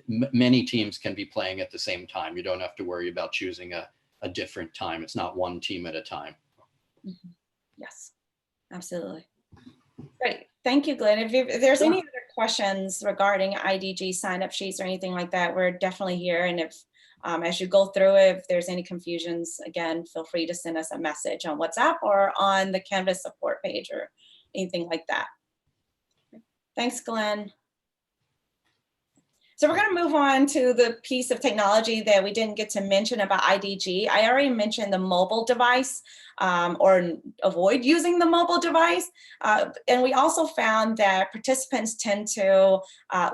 many teams can be playing at the same time. You don't have to worry about choosing a different time. It's not one team at a time. Mm-hmm. Yes, absolutely. Great. Thank you, Glenn. If there's any other questions regarding IDG sign-up sheets or anything like that, we're definitely here. And if as you go through it, if there's any confusions, again, feel free to send us a message on WhatsApp or on the Canvas support page or anything like that. Thanks, Glenn. So we're going to move on to the piece of technology that we didn't get to mention about IDG. I already mentioned the mobile device, or avoid using the mobile device. And we also found that participants tend to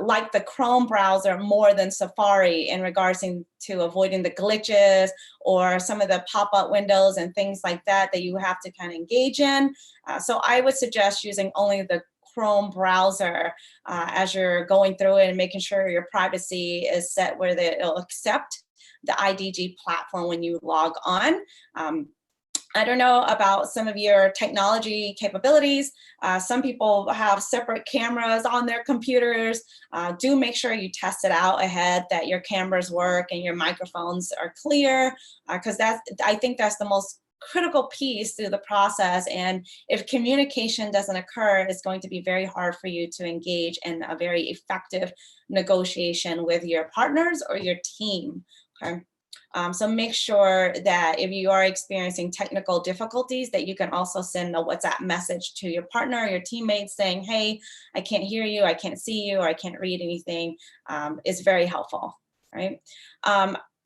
like the Chrome browser more than Safari in regards to avoiding the glitches or some of the pop-up windows and things like that you have to kind of engage in. So I would suggest using only the Chrome browser as you're going through it and making sure your privacy is set where it'll accept the IDG platform when you log on. I don't know about some of your technology capabilities. Some people have separate cameras on their computers. Do make sure you test it out ahead, that your cameras work and your microphones are clear, because I think that's the most critical piece through the process. And if communication doesn't occur, it's going to be very hard for you to engage in a very effective negotiation with your partners or your team. Okay. So make sure that if you are experiencing technical difficulties, that you can also send a WhatsApp message to your partner or your teammates saying, hey, I can't hear you, I can't see you, or I can't read anything. Is very helpful, right?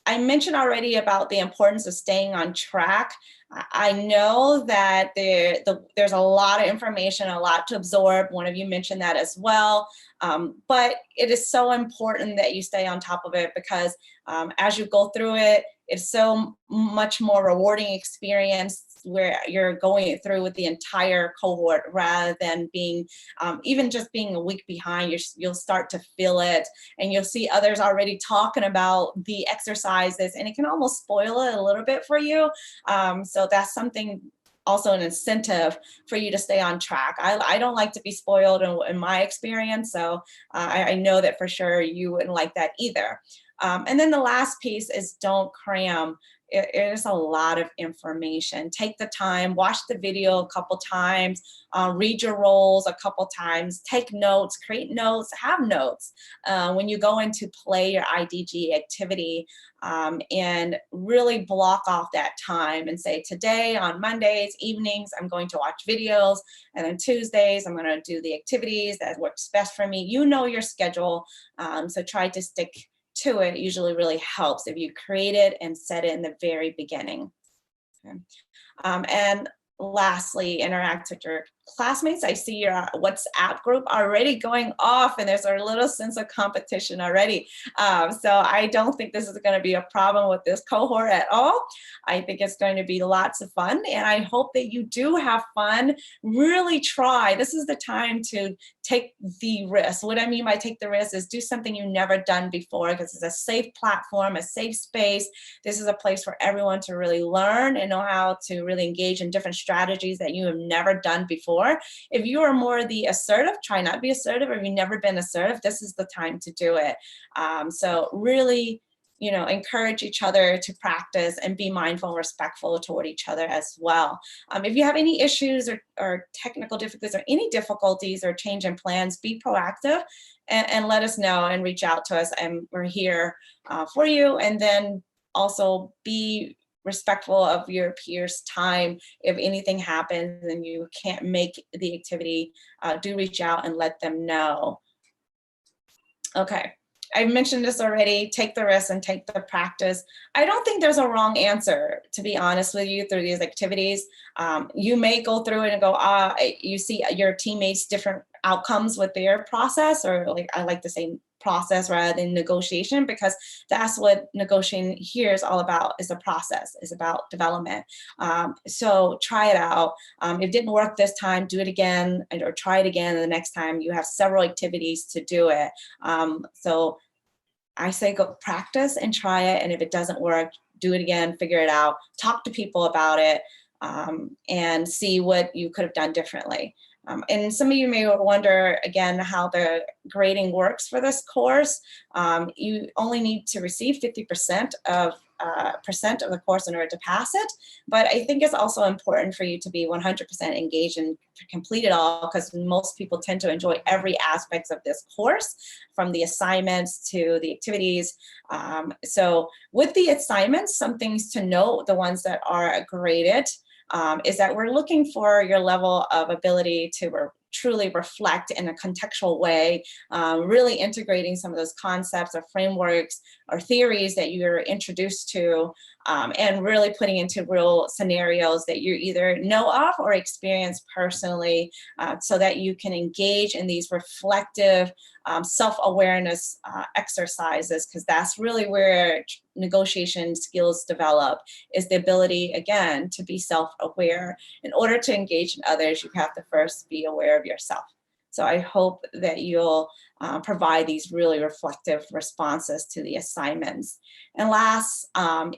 I mentioned already about the importance of staying on track. I know that there's a lot of information, a lot to absorb. One of you mentioned that as well. But it is so important that you stay on top of it, because as you go through it, it's so much more rewarding experience where you're going it through with the entire cohort, rather than being even just being a week behind. You'll start to feel it, and you'll see others already talking about the exercises, and it can almost spoil it a little bit for you. So that's something, also an incentive for you to stay on track. I don't like to be spoiled in my experience, so I know that for sure you wouldn't like that either. And then the last piece is don't cram. It is a lot of information. Take the time, watch the video a couple times, read your roles a couple times, take notes, create notes, have notes when you go in to play your IDG activity, and really block off that time and say, today on Mondays evenings, I'm going to watch videos, and then Tuesdays, I'm going to do the activities that works best for me. You know your schedule, so try to stick to it. Usually really helps if you create it and set it in the very beginning. Okay. And lastly, interact with your classmates. I see your WhatsApp group already going off, and there's a little sense of competition already. So I don't think this is going to be a problem with this cohort at all. I think it's going to be lots of fun, and I hope that you do have fun. Really try. This is the time to take the risk. What I mean by take the risk is do something you've never done before, because it's a safe platform, a safe space. This is a place for everyone to really learn and know how to really engage in different strategies that you have never done before. If you are more the assertive, try not to be assertive. If you've never been assertive, this is the time to do it. So really, encourage each other to practice and be mindful and respectful toward each other as well. If you have any issues or technical difficulties or any difficulties or change in plans, be proactive and let us know and reach out to us, and we're here for you. And then also be respectful of your peers' time. If anything happens and you can't make the activity, do reach out and let them know. Okay. I've mentioned this already, take the risk and take the practice. I don't think there's a wrong answer, to be honest with you, through these activities. You may go through it and go, you see your teammates different outcomes with their process, or like I like to say process rather than negotiation, because that's what negotiating here is all about, is a process, is about development. So try it out. If it didn't work this time, do it again, or try it again the next time. You have several activities to do it. So I say go practice and try it. And if it doesn't work, do it again, figure it out, talk to people about it, and see what you could have done differently. And some of you may wonder, again, how the grading works for this course. You only need to receive 50% of the course in order to pass it. But I think it's also important for you to be 100% engaged and complete it all, because most people tend to enjoy every aspect of this course, from the assignments to the activities. So with the assignments, some things to note, the ones that are graded, is that we're looking for your level of ability to truly reflect in a contextual way, really integrating some of those concepts or frameworks or theories that you're introduced to, and really putting into real scenarios that you either know of or experience personally, so that you can engage in these reflective self-awareness exercises, because that's really where negotiation skills develop, is the ability, again, to be self-aware. In order to engage in others, you have to first be aware of yourself. So I hope that you'll provide these really reflective responses to the assignments. And last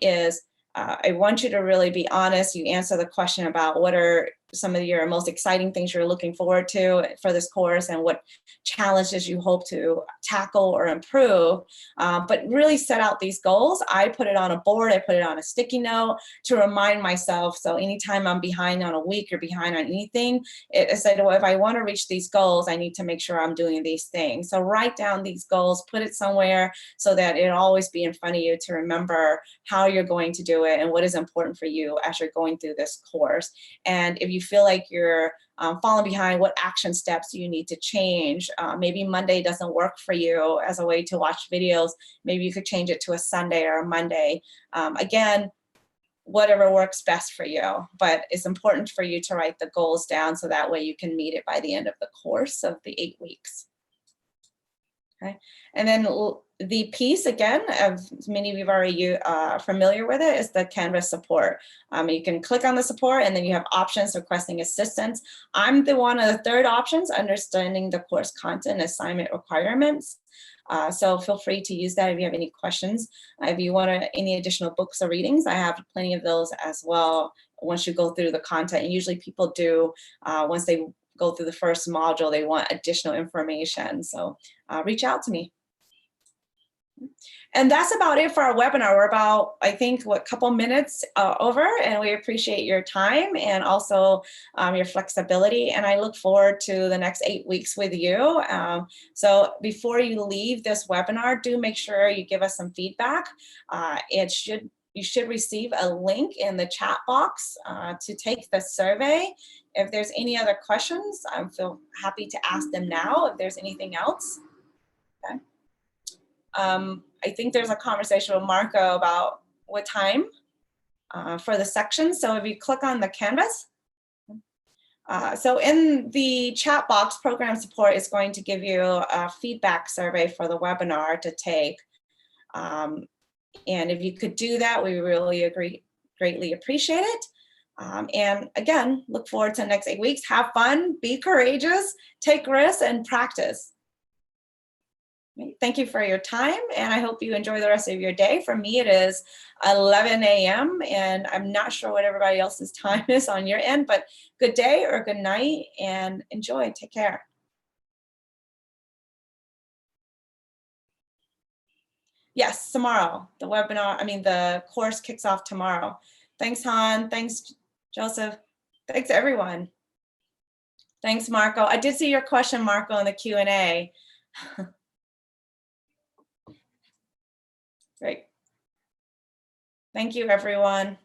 is, I want you to really be honest. You answer the question about what are some of your most exciting things you're looking forward to for this course, and what challenges you hope to tackle or improve, but really set out these goals. I put it on a board, I put it on a sticky note to remind myself. So anytime I'm behind on a week or behind on anything, it said, well, if I want to reach these goals, I need to make sure I'm doing these things. So write down these goals, put it somewhere so that it'll always be in front of you to remember how you're going to do it and what is important for you as you're going through this course. And if you feel like you're falling behind, what action steps do you need to change? Maybe Monday doesn't work for you as a way to watch videos. Maybe you could change it to a Sunday or a Monday. Again, whatever works best for you, but it's important for you to write the goals down so that way you can meet it by the end of the course of the 8 weeks. Okay, and then the piece, again, as many of you are already familiar with it, is the Canvas support. You can click on the support, and then you have options requesting assistance. I'm the one of the third options, understanding the course content assignment requirements. So feel free to use that if you have any questions. If you want any additional books or readings, I have plenty of those as well once you go through the content. And usually people do, once they go through the first module, they want additional information. So reach out to me. And that's about it for our webinar. We're about, I think, what, couple minutes over, and we appreciate your time and also your flexibility. And I look forward to the next 8 weeks with you. So before you leave this webinar, do make sure you give us some feedback. You should receive a link in the chat box to take the survey. If there's any other questions, I feel happy to ask them now if there's anything else. Okay. I think there's a conversation with Marco about what time for the section. So if you click on the Canvas, so in the chat box, program support is going to give you a feedback survey for the webinar to take. And if you could do that, we really greatly appreciate it. And again, look forward to the next 8 weeks. Have fun, be courageous, take risks, and practice. Thank you for your time, and I hope you enjoy the rest of your day. For me, it is 11 a.m., and I'm not sure what everybody else's time is on your end, but good day or good night, and enjoy. Take care. Yes, tomorrow. The webinar, the course kicks off tomorrow. Thanks, Han. Thanks, Joseph. Thanks, everyone. Thanks, Marco. I did see your question, Marco, in the Q&A. Great. Thank you, everyone.